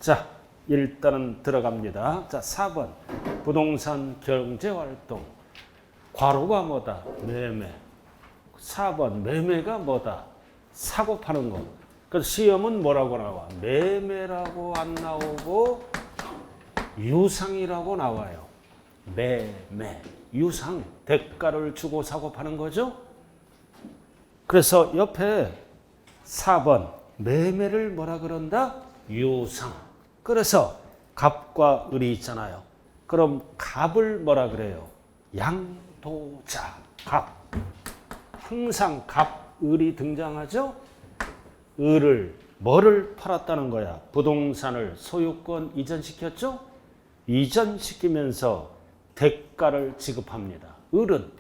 자, 일단은 들어갑니다. 자, 4번. 부동산 경제활동. 과로가 뭐다? 매매. 4번. 매매가 뭐다? 사고 파는 거. 그래서 시험은 뭐라고 나와? 매매라고 안 나오고 유상이라고 나와요. 매매. 유상. 대가를 주고 사고 파는 거죠? 그래서 옆에 4번. 매매를 뭐라 그런다? 유상. 그래서 갑과 을이 있잖아요. 그럼 갑을 뭐라 그래요? 양도자. 갑. 항상 갑, 을이 등장하죠? 을을 뭐를 팔았다는 거야? 부동산을 소유권 이전시켰죠? 이전시키면서 대가를 지급합니다. 을은.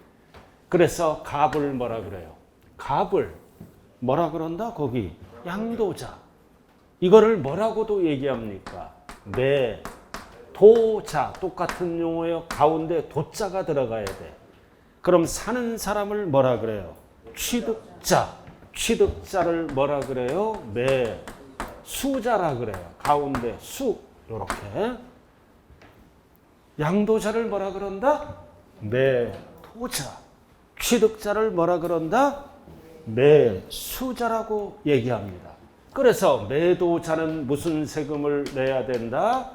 그래서 갑을 뭐라 그래요? 갑을 뭐라 그런다? 거기 양도자. 이거를 뭐라고도 얘기합니까? 매, 도자. 똑같은 용어예요. 가운데 도자가 들어가야 돼. 그럼 사는 사람을 뭐라 그래요? 취득자. 취득자를 뭐라 그래요? 매, 수자라 그래요. 가운데 수. 요렇게. 양도자를 뭐라 그런다? 매, 도자. 취득자를 뭐라 그런다? 매, 수자라고 얘기합니다. 그래서 매도자는 무슨 세금을 내야 된다?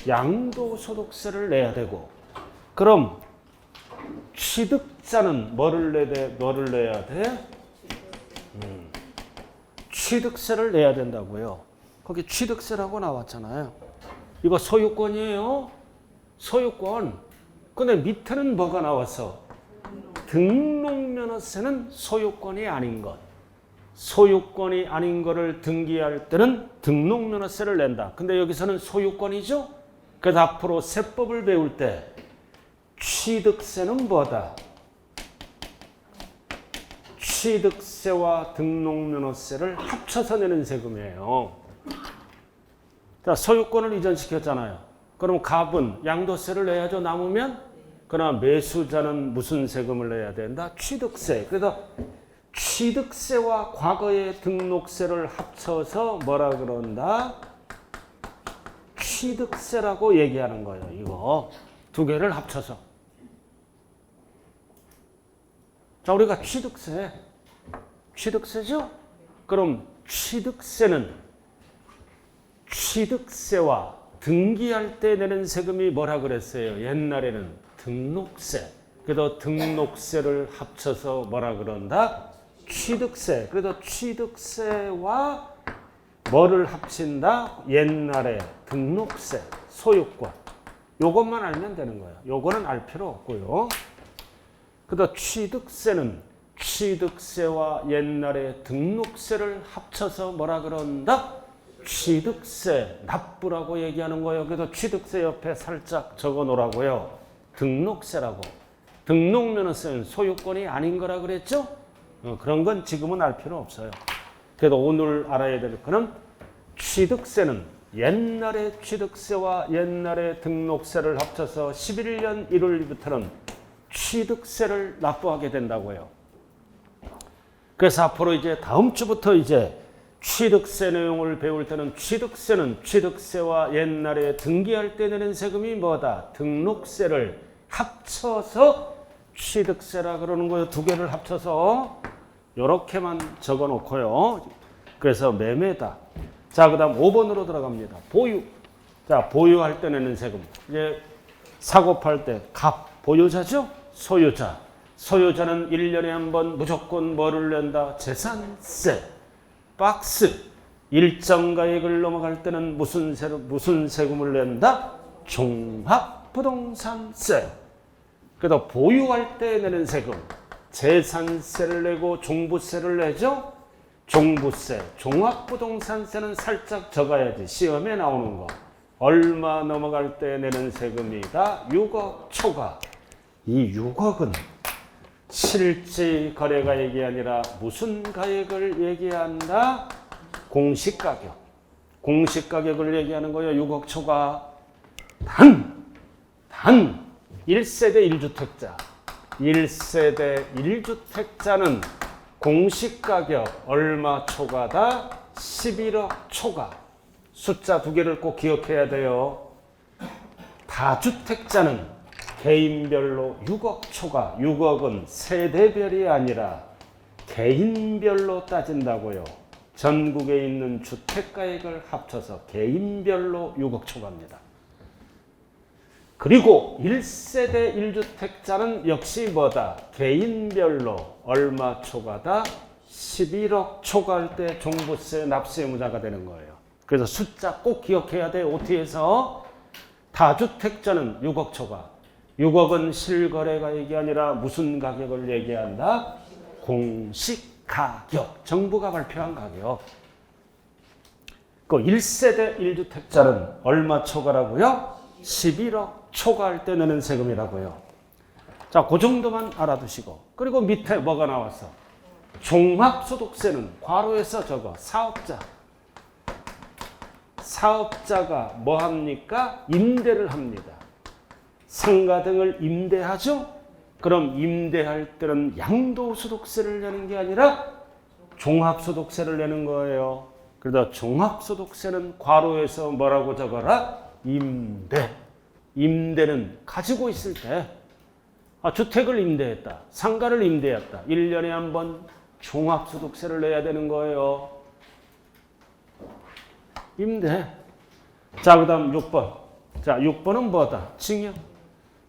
양도소득세를 내야 되고, 그럼 취득자는 뭐를 내야 돼? 취득세를 내야 된다고요. 거기 취득세라고 나왔잖아요. 이거 소유권이에요. 소유권. 근데 밑에는 뭐가 나왔어? 등록면허세는 소유권이 아닌 것. 소유권이 아닌 거를 등기할 때는 등록면허세를 낸다. 근데 여기서는 소유권이죠? 그래서 앞으로 세법을 배울 때 취득세는 뭐다? 취득세와 등록면허세를 합쳐서 내는 세금이에요. 자, 소유권을 이전시켰잖아요. 그럼 갑은 양도세를 내야죠. 남으면. 그러나 매수자는 무슨 세금을 내야 된다? 취득세. 그래서 취득세와 과거의 등록세를 합쳐서 뭐라 그런다? 취득세라고 얘기하는 거예요. 이거 두 개를 합쳐서. 자, 우리가 취득세죠? 그럼 취득세는 취득세와 등기할 때 내는 세금이 뭐라 그랬어요? 옛날에는 등록세. 그래서 등록세를 합쳐서 뭐라 그런다? 취득세. 그래서 취득세와 뭐를 합친다? 옛날에 등록세, 소유권. 요것만 알면 되는 거예요. 요거는 알 필요 없고요. 그래서 취득세는 취득세와 옛날에 등록세를 합쳐서 뭐라 그런다? 취득세, 납부라고 얘기하는 거예요. 그래서 취득세 옆에 살짝 적어 놓으라고요. 등록세라고. 등록면허세는 소유권이 아닌 거라 그랬죠? 그런 건 지금은 알 필요 없어요. 그래도 오늘 알아야 될 거는 취득세는 옛날의 취득세와 옛날의 등록세를 합쳐서 11년 1월부터는 취득세를 납부하게 된다고요. 그래서 앞으로 이제 다음 주부터 이제 취득세 내용을 배울 때는 취득세는 취득세와 옛날에 등기할 때 내는 세금이 뭐다? 등록세를 합쳐서 취득세라 그러는 거예요. 두 개를 합쳐서 이렇게만 적어 놓고요. 그래서 매매다. 자, 그 다음 5번으로 들어갑니다. 보유. 자, 보유할 때 내는 세금. 이제 사고 팔 때 갑, 보유자죠? 소유자. 소유자는 1년에 한 번 무조건 뭐를 낸다? 재산세. 박스. 일정 가액을 넘어갈 때는 무슨 세금을 낸다? 종합부동산세. 그래서 보유할 때 내는 세금. 재산세를 내고 종부세를 내죠? 종부세. 종합부동산세는 살짝 적어야지. 시험에 나오는 거. 얼마 넘어갈 때 내는 세금이다? 6억 초과. 이 6억은 실제 거래가액이 아니라 무슨 가액을 얘기한다? 공시가격. 공시가격을 얘기하는 거예요. 6억 초과. 단 1세대 1주택자. 1세대 1주택자는 공시가격 얼마 초과다? 11억 초과. 숫자 두 개를 꼭 기억해야 돼요. 다주택자는 개인별로 6억 초과, 6억은 세대별이 아니라 개인별로 따진다고요. 전국에 있는 주택가액을 합쳐서 개인별로 6억 초과입니다. 그리고 1세대 1주택자는 역시 뭐다? 개인별로 얼마 초과다? 11억 초과할 때 종부세 납세 의무자가 되는 거예요. 그래서 숫자 꼭 기억해야 돼. OT에서 다주택자는 6억 초과. 6억은 실거래가액이 아니라 무슨 가격을 얘기한다? 공시가격. 정부가 발표한 가격. 그 1세대 1주택자는 얼마 초과라고요? 11억 초과할 때 내는 세금이라고요. 자, 그 정도만 알아두시고. 그리고 밑에 뭐가 나왔어? 종합소득세는 괄호에서 적어. 사업자. 사업자가 뭐 합니까? 임대를 합니다. 상가 등을 임대하죠? 그럼 임대할 때는 양도소득세를 내는 게 아니라 종합소득세를 내는 거예요. 그래서 종합소득세는 괄호에서 뭐라고 적어라? 임대. 임대는 가지고 있을 때 주택을 임대했다. 상가를 임대했다. 1년에 한 번 종합소득세를 내야 되는 거예요. 임대. 자, 그 다음 6번. 자, 6번은 뭐다? 증여.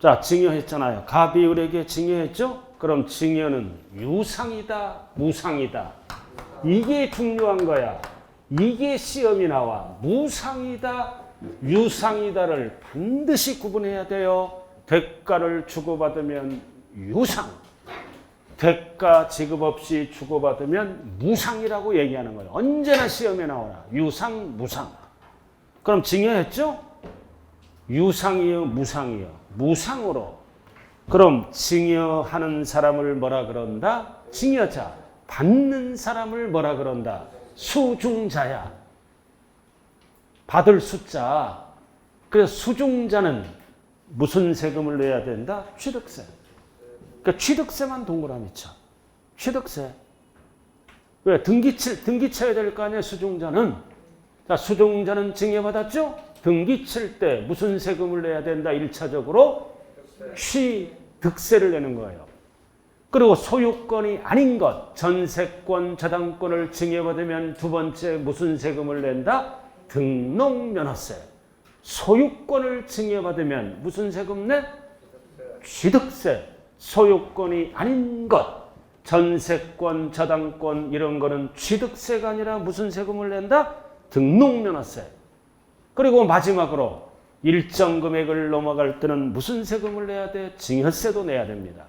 자, 증여했잖아요. 가비울에게 증여했죠? 그럼 증여는 유상이다, 무상이다. 이게 중요한 거야. 이게 시험이 나와. 무상이다, 유상이다를 반드시 구분해야 돼요. 대가를 주고받으면 유상. 대가 지급 없이 주고받으면 무상이라고 얘기하는 거예요. 언제나 시험에 나오나. 유상, 무상. 그럼 증여했죠? 유상이요, 무상이요? 무상으로. 그럼 증여하는 사람을 뭐라 그런다? 증여자. 받는 사람을 뭐라 그런다? 수중자야. 받을 숫자. 그래서 수중자는 무슨 세금을 내야 된다? 취득세. 그러니까 취득세만 동그라미 쳐. 취득세. 왜? 등기 쳐야 될 거 아니에요, 수중자는. 자, 수중자는 증여받았죠? 등기 칠 때 무슨 세금을 내야 된다? 1차적으로 취득세를 내는 거예요. 그리고 소유권이 아닌 것, 전세권, 저당권을 증여받으면 두 번째 무슨 세금을 낸다? 등록면허세. 소유권을 증여받으면 무슨 세금 내? 취득세. 소유권이 아닌 것, 전세권, 저당권 이런 거는 취득세가 아니라 무슨 세금을 낸다? 등록면허세. 그리고 마지막으로 일정 금액을 넘어갈 때는 무슨 세금을 내야 돼? 증여세도 내야 됩니다.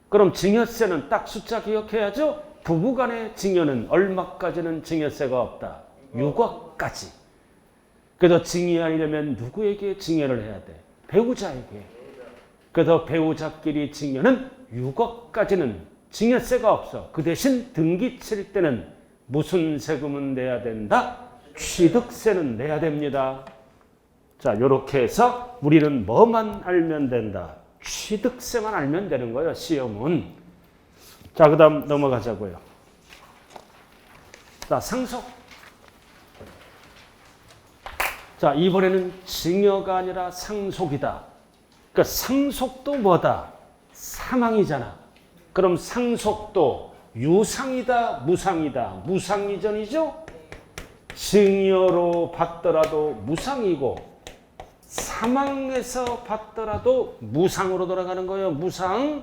그럼 증여세는 딱 숫자 기억해야죠? 부부간의 증여는 얼마까지는 증여세가 없다? 6억까지. 그래서 증여하려면 누구에게 증여를 해야 돼? 배우자에게. 그래서 배우자끼리 증여는 6억까지는 증여세가 없어. 그 대신 등기 칠 때는 무슨 세금은 내야 된다? 취득세는 내야 됩니다. 자, 이렇게 해서 우리는 뭐만 알면 된다? 취득세만 알면 되는 거예요, 시험은. 자, 그 다음 넘어가자고요. 자, 상속. 자, 이번에는 증여가 아니라 상속이다. 그러니까 상속도 뭐다? 사망이잖아. 그럼 상속도 유상이다, 무상이다. 무상 이전이죠? 증여로 받더라도 무상이고 사망해서 받더라도 무상으로 돌아가는 거예요. 무상.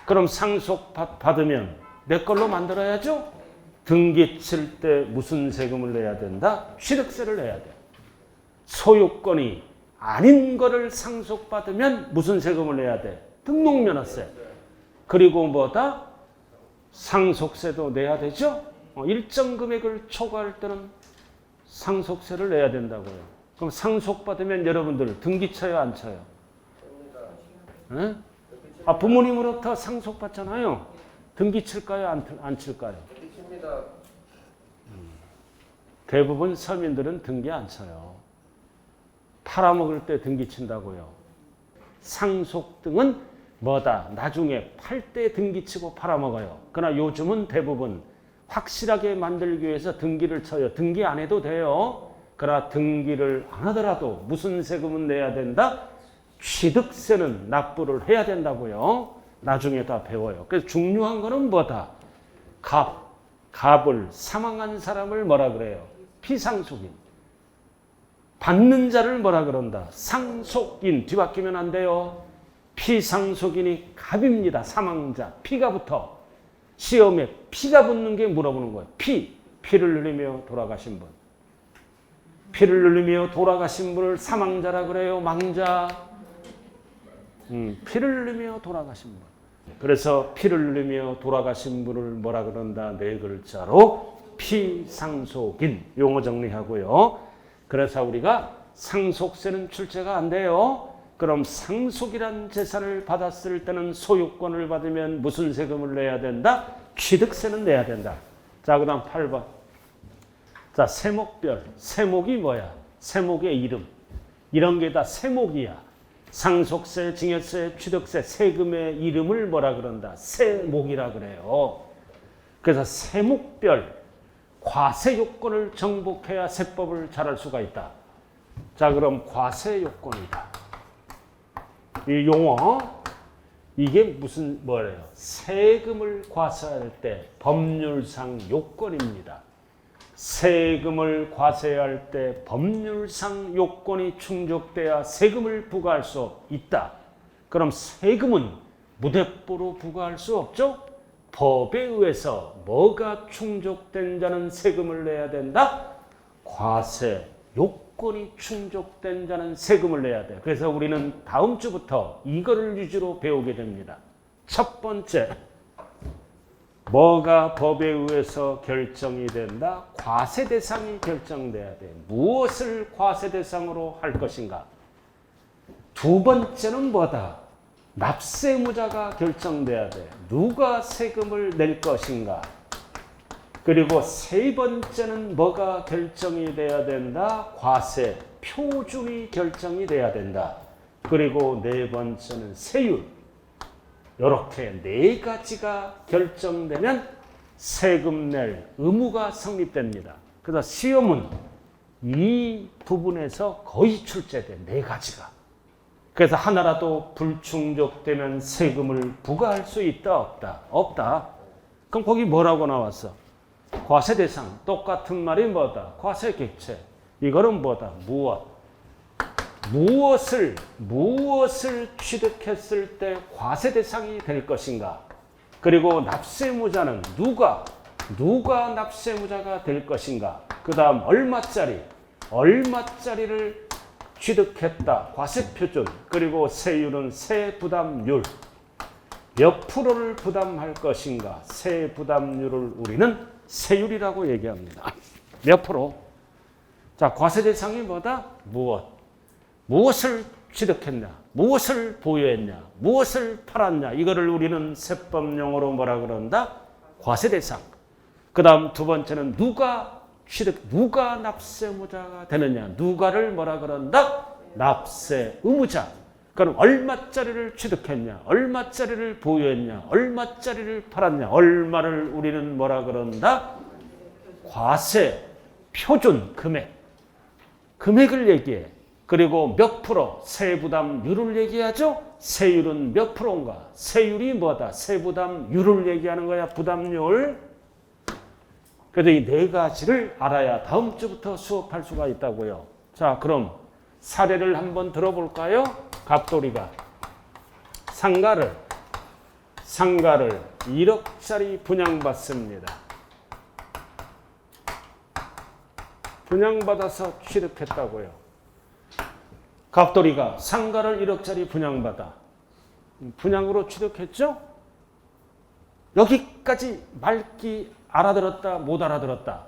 그럼 상속 받으면 내 걸로 만들어야죠? 등기 칠 때 무슨 세금을 내야 된다? 취득세를 내야 돼. 소유권이 아닌 거를 상속받으면 무슨 세금을 내야 돼? 등록면허세. 그리고 뭐다? 상속세도 내야 되죠? 일정 금액을 초과할 때는 상속세를 내야 된다고요. 그럼 상속받으면 여러분들 등기 쳐요, 안 쳐요? 네? 부모님으로부터 상속받잖아요. 등기 칠까요, 안 칠까요? 등기 칩니다. 대부분 서민들은 등기 안 쳐요. 팔아먹을 때 등기 친다고요. 상속 등은 뭐다? 나중에 팔 때 등기 치고 팔아먹어요. 그러나 요즘은 대부분 확실하게 만들기 위해서 등기를 쳐요. 등기 안 해도 돼요. 그러나 등기를 안 하더라도 무슨 세금은 내야 된다? 취득세는 납부를 해야 된다고요. 나중에 다 배워요. 그래서 중요한 거는 뭐다? 갑을 사망한 사람을 뭐라 그래요? 피상속인. 받는 자를 뭐라 그런다? 상속인. 뒤바뀌면 안 돼요. 피상속인이 갑입니다. 사망자. 피가 붙어. 시험에 피가 붙는 게 물어보는 거예요. 피를 흘리며 돌아가신 분. 피를 흘리며 돌아가신 분을 사망자라 그래요. 망자. 피를 흘리며 돌아가신 분. 그래서 피를 흘리며 돌아가신 분을 뭐라 그런다? 네 글자로 피상속인. 용어 정리하고요. 그래서 우리가 상속세는 출제가 안 돼요. 그럼 상속이란 재산을 받았을 때는 소유권을 받으면 무슨 세금을 내야 된다? 취득세는 내야 된다. 자, 그 다음 8번. 자, 세목별. 세목이 뭐야? 세목의 이름. 이런 게 다 세목이야. 상속세, 증여세, 취득세, 세금의 이름을 뭐라 그런다? 세목이라 그래요. 그래서 세목별 과세 요건을 정복해야 세법을 잘할 수가 있다. 자, 그럼 과세 요건이다. 이 용어, 이게 무슨 뭐래요? 세금을 과세할 때 법률상 요건입니다. 세금을 과세할 때 법률상 요건이 충족돼야 세금을 부과할 수 있다. 그럼 세금은 무대뽀로 부과할 수 없죠? 법에 의해서 뭐가 충족된 자는 세금을 내야 된다? 과세 요건이 충족된 자는 세금을 내야 돼. 그래서 우리는 다음 주부터 이거를 위주로 배우게 됩니다. 첫 번째, 뭐가 법에 의해서 결정이 된다? 과세 대상이 결정돼야 돼. 무엇을 과세 대상으로 할 것인가? 두 번째는 뭐다? 납세무자가 결정돼야 돼. 누가 세금을 낼 것인가? 그리고 세 번째는 뭐가 결정이 돼야 된다? 과세 표준이 결정이 돼야 된다. 그리고 네 번째는 세율. 이렇게 네 가지가 결정되면 세금 낼 의무가 성립됩니다. 그래서 시험은 이 부분에서 거의 출제돼. 네 가지가. 그래서 하나라도 불충족되면 세금을 부과할 수 있다 없다? 없다. 그럼 거기 뭐라고 나왔어? 과세 대상. 똑같은 말이 뭐다? 과세 객체. 이거는 뭐다? 무엇을 취득했을 때 과세 대상이 될 것인가? 그리고 납세무자는 누가 납세무자가 될 것인가? 그 다음 얼마짜리를 취득했다. 과세 표준. 그리고 세율은 세부담률. 몇 프로를 부담할 것인가? 세부담률을 우리는 세율이라고 얘기합니다. 몇 프로? 자, 과세 대상이 뭐다? 무엇을 취득했냐? 무엇을 보유했냐? 무엇을 팔았냐? 이거를 우리는 세법 용어로 뭐라 그런다? 과세 대상. 그 다음 두 번째는 누가 납세무자가 되느냐? 누가를 뭐라 그런다? 납세 의무자. 그럼 얼마짜리를 취득했냐? 얼마짜리를 보유했냐? 얼마짜리를 팔았냐? 얼마를 우리는 뭐라 그런다? 과세 표준 금액을 얘기해. 그리고 몇 프로? 세부담률을 얘기하죠? 세율은 몇 프로인가? 세율이 뭐다? 세부담률을 얘기하는 거야. 부담률. 그래서 이 네 가지를 알아야 다음 주부터 수업할 수가 있다고요. 자, 그럼 사례를 한번 들어볼까요? 갑돌이가 상가를 1억짜리 분양받습니다. 분양받아서 취득했다고요. 갑돌이가 상가를 1억짜리 분양받아. 분양으로 취득했죠? 여기까지 말기 알아들었다, 못 알아들었다?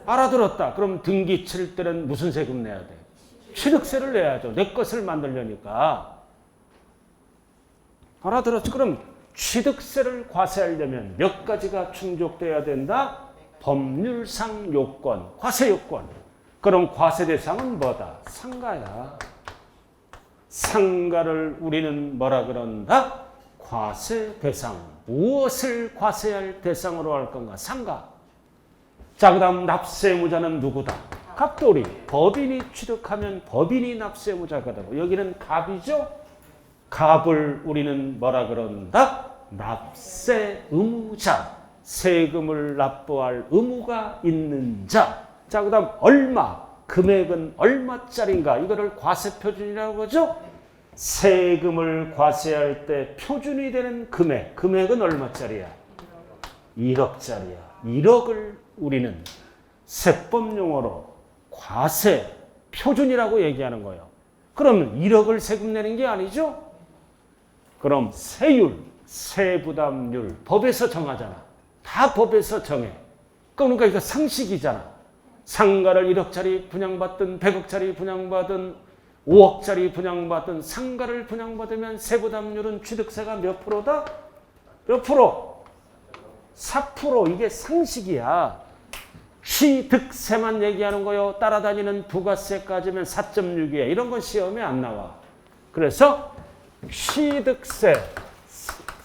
알아들었다. 그럼 등기 칠 때는 무슨 세금 내야 돼? 취득세를 내야죠. 내 것을 만들려니까. 알아들었죠? 그럼 취득세를 과세하려면 몇 가지가 충족돼야 된다? 법률상 요건, 과세 요건. 그럼 과세 대상은 뭐다? 상가야. 상가를 우리는 뭐라 그런다? 과세 대상. 무엇을 과세할 대상으로 할 건가? 상가. 자, 그 다음 납세무자는 누구다? 갑돌이. 법인이 취득하면 법인이 납세의무자가 되고 여기는 갑이죠. 갑을 우리는 뭐라 그런다? 납세의무자. 세금을 납부할 의무가 있는 자. 자, 그 다음 얼마. 금액은 얼마짜리인가? 이거를 과세표준이라고 그러죠. 세금을 과세할 때 표준이 되는 금액. 금액은 얼마짜리야? 1억짜리야. 1억을 우리는 세법 용어로 과세 표준이라고 얘기하는 거예요. 그러면 1억을 세금 내는 게 아니죠? 그럼 세율, 세부담률 법에서 정하잖아. 다 법에서 정해. 그러니까 이거 상식이잖아. 상가를 1억짜리 분양받든 100억짜리 분양받든 5억짜리 분양받든 상가를 분양받으면 세부담률은 취득세가 몇 프로다? 몇 프로? 4%. 이게 상식이야. 취득세만 얘기하는 거요. 따라다니는 부가세까지면 4.6이야. 이런 건 시험에 안 나와. 그래서 취득세,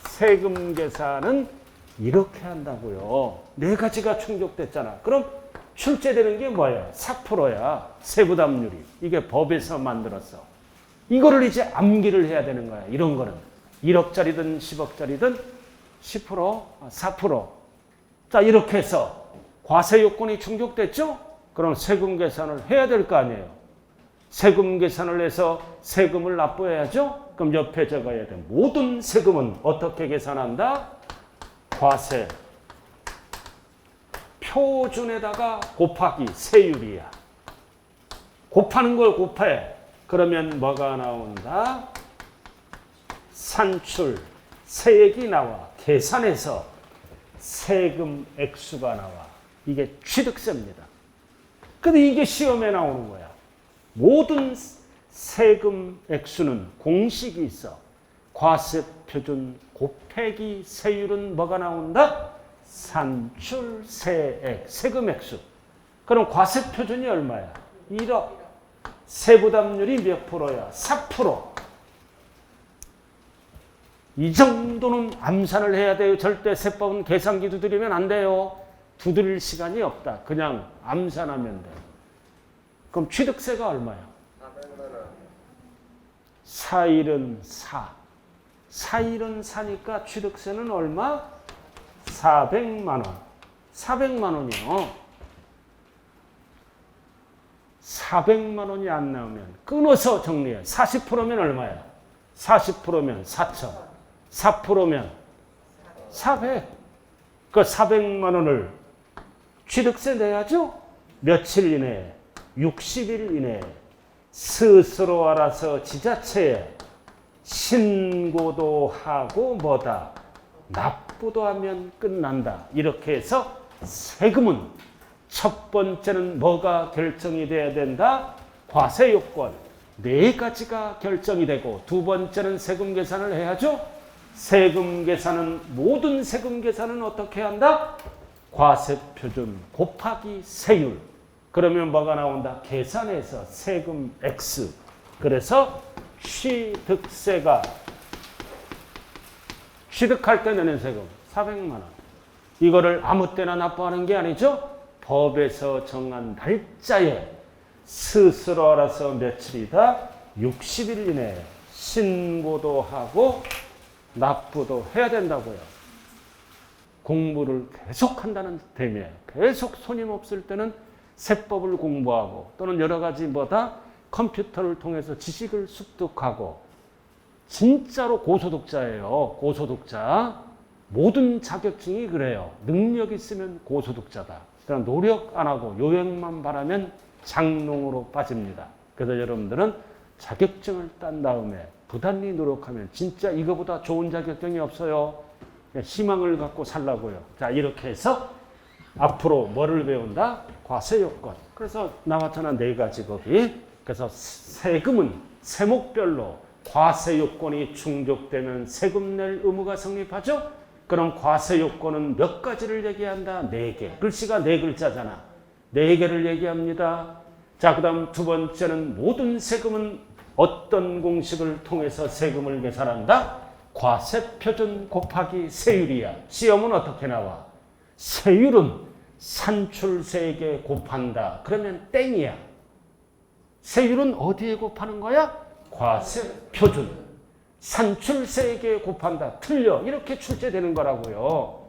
세금 계산은 이렇게 한다고요. 네 가지가 충족됐잖아. 그럼 출제되는 게 뭐야? 4%야. 세부담률이. 이게 법에서 만들었어. 이거를 이제 암기를 해야 되는 거야. 이런 거는. 1억짜리든 10억짜리든 10%, 4%. 자, 이렇게 해서 과세 요건이 충족됐죠? 그럼 세금 계산을 해야 될 거 아니에요. 세금 계산을 해서 세금을 납부해야죠? 그럼 옆에 적어야 돼. 모든 세금은 어떻게 계산한다? 과세 표준에다가 곱하기 세율이야. 곱하는 걸 곱해. 그러면 뭐가 나온다? 산출, 세액이 나와. 계산해서 세금 액수가 나와. 이게 취득세입니다. 근데 이게 시험에 나오는 거야. 모든 세금 액수는 공식이 있어. 과세 표준 곱하기 세율은 뭐가 나온다? 산출 세액, 세금 액수. 그럼 과세 표준이 얼마야? 1억. 세부담률이 몇 프로야? 4%. 이 정도는 암산을 해야 돼요. 절대 세법은 계산기 두드리면 안 돼요. 두드릴 시간이 없다. 그냥 암산하면 돼. 그럼 취득세가 얼마야? 4일은 4. 4일은 4니까 취득세는 얼마? 400만 원. 400만 원이요. 400만 원이 안 나오면 끊어서 정리해. 40%면 얼마야? 40%면 4천. 4%면 400. 그 400만 원을 취득세 내야죠? 며칠 이내에? 60일 이내에 스스로 알아서 지자체에 신고도 하고 뭐다? 납부도 하면 끝난다. 이렇게 해서 세금은 첫 번째는 뭐가 결정이 돼야 된다? 과세 요건. 네 가지가 결정이 되고 두 번째는 세금 계산을 해야죠. 세금 계산은 모든 세금 계산은 어떻게 한다? 과세 표준 곱하기 세율. 그러면 뭐가 나온다? 계산해서 세금 X. 그래서 취득세가 취득할 때 내는 세금 400만 원. 이거를 아무 때나 납부하는 게 아니죠. 법에서 정한 날짜에 스스로 알아서 며칠이다? 60일 이내에 신고도 하고 납부도 해야 된다고요. 공부를 계속 한다는 셈이에요. 계속 손님 없을 때는 세법을 공부하고 또는 여러 가지 뭐다? 컴퓨터를 통해서 지식을 습득하고 진짜로 고소득자예요. 고소득자. 모든 자격증이 그래요. 능력 있으면 고소득자다. 그러나 노력 안 하고 요행만 바라면 장롱으로 빠집니다. 그래서 여러분들은 자격증을 딴 다음에 부단히 노력하면 진짜 이거보다 좋은 자격증이 없어요. 희망을 갖고 살라고요. 자, 이렇게 해서 앞으로 뭐를 배운다? 과세 요건. 그래서 나왔잖아, 네 가지 거기. 그래서 세금은 세목별로 과세 요건이 충족되면 세금 낼 의무가 성립하죠? 그럼 과세 요건은 몇 가지를 얘기한다? 4개. 글씨가 4글자잖아. 4개를 얘기합니다. 자, 그 다음 두 번째는 모든 세금은 어떤 공식을 통해서 세금을 계산한다? 과세 표준 곱하기 세율이야. 시험은 어떻게 나와? 세율은 산출세에게 곱한다. 그러면 땡이야. 세율은 어디에 곱하는 거야? 과세 표준. 산출세에게 곱한다. 틀려. 이렇게 출제되는 거라고요.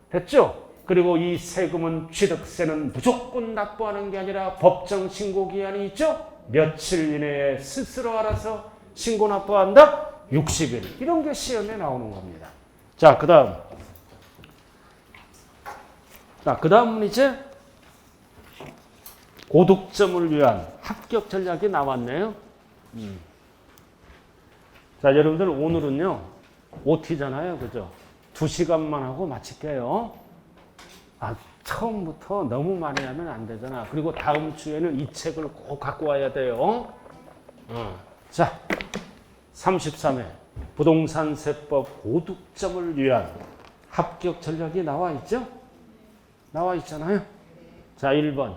됐죠? 그리고 이 세금은 취득세는 무조건 납부하는 게 아니라 법정 신고 기한이 있죠? 며칠 이내에 스스로 알아서 신고 납부한다? 60일. 이런 게 시험에 나오는 겁니다. 자, 그 다음은 이제 고득점을 위한 합격 전략이 나왔네요. 자, 여러분들 오늘은요, OT잖아요. 그죠? 2시간만 하고 마칠게요. 처음부터 너무 많이 하면 안 되잖아. 그리고 다음 주에는 이 책을 꼭 갖고 와야 돼요. 자, 33회 부동산세법 고득점을 위한 합격 전략이 나와 있죠? 나와 있잖아요. 자, 1번.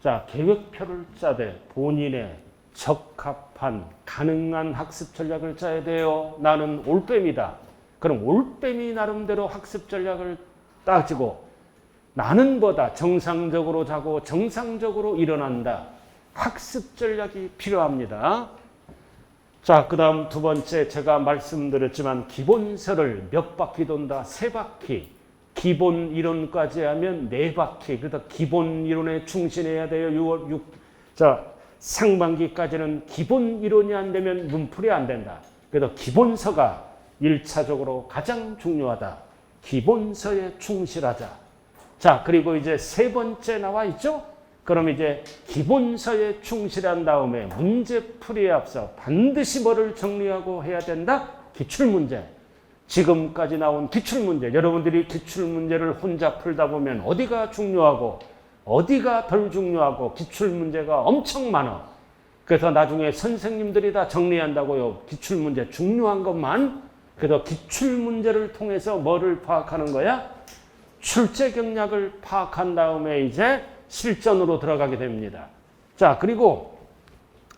자, 계획표를 짜되 본인의 적합한 가능한 학습 전략을 짜야 돼요. 나는 올빼미다. 그럼 올빼미 나름대로 학습 전략을 따지고 나는 보다 정상적으로 자고 정상적으로 일어난다. 학습 전략이 필요합니다. 자, 그 다음 두 번째 제가 말씀드렸지만 기본서를 몇 바퀴 돈다? 3바퀴. 기본 이론까지 하면 4바퀴. 그래서 기본 이론에 충실해야 돼요. 자, 상반기까지는 기본 이론이 안 되면 문풀이 안 된다. 그래서 기본서가 1차적으로 가장 중요하다. 기본서에 충실하자. 자, 그리고 이제 3번째 나와 있죠? 그럼 이제 기본서에 충실한 다음에 문제풀이에 앞서 반드시 뭐를 정리하고 해야 된다? 기출문제. 지금까지 나온 기출문제. 여러분들이 기출문제를 혼자 풀다 보면 어디가 중요하고 어디가 덜 중요하고 기출문제가 엄청 많아. 그래서 나중에 선생님들이 다 정리한다고요. 기출문제 중요한 것만. 그래서 기출문제를 통해서 뭐를 파악하는 거야? 출제 경략을 파악한 다음에 이제 실전으로 들어가게 됩니다. 자, 그리고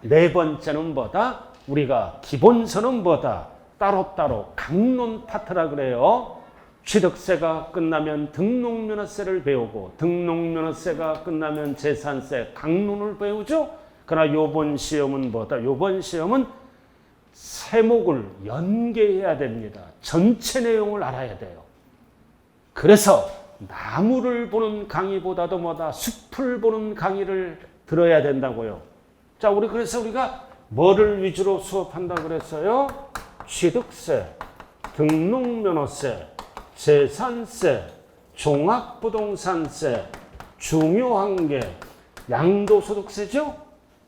4번째는 뭐다? 우리가 기본서는 뭐다? 따로따로 강론 파트라 그래요. 취득세가 끝나면 등록면허세를 배우고 등록면허세가 끝나면 재산세 강론을 배우죠. 그러나 요번 시험은 뭐다? 요번 시험은 세목을 연계해야 됩니다. 전체 내용을 알아야 돼요. 그래서 나무를 보는 강의보다도 뭐다? 숲을 보는 강의를 들어야 된다고요. 자, 그래서 우리가 뭐를 위주로 수업한다 그랬어요? 취득세, 등록면허세, 재산세, 종합부동산세, 중요한 게 양도소득세죠?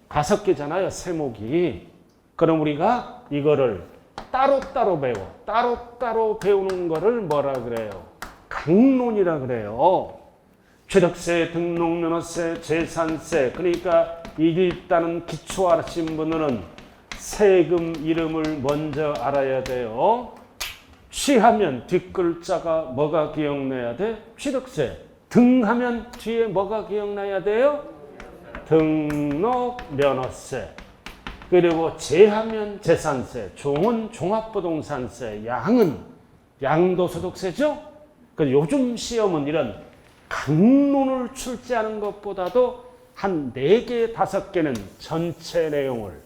5개잖아요, 세목이. 그럼 우리가 이거를 따로따로 따로따로 배우는 거를 뭐라 그래요? 강론이라 그래요. 취득세, 등록면허세, 재산세. 그러니까 일단은 기초 아신 분들은 세금 이름을 먼저 알아야 돼요. 취하면 뒷글자가 뭐가 기억나야 돼? 취득세. 등하면 뒤에 뭐가 기억나야 돼요? 등록면허세. 그리고 재하면 재산세. 종은 종합부동산세. 양은 양도소득세죠? 요즘 시험은 이런 강론을 출제하는 것보다도 한 4개, 5개는 전체 내용을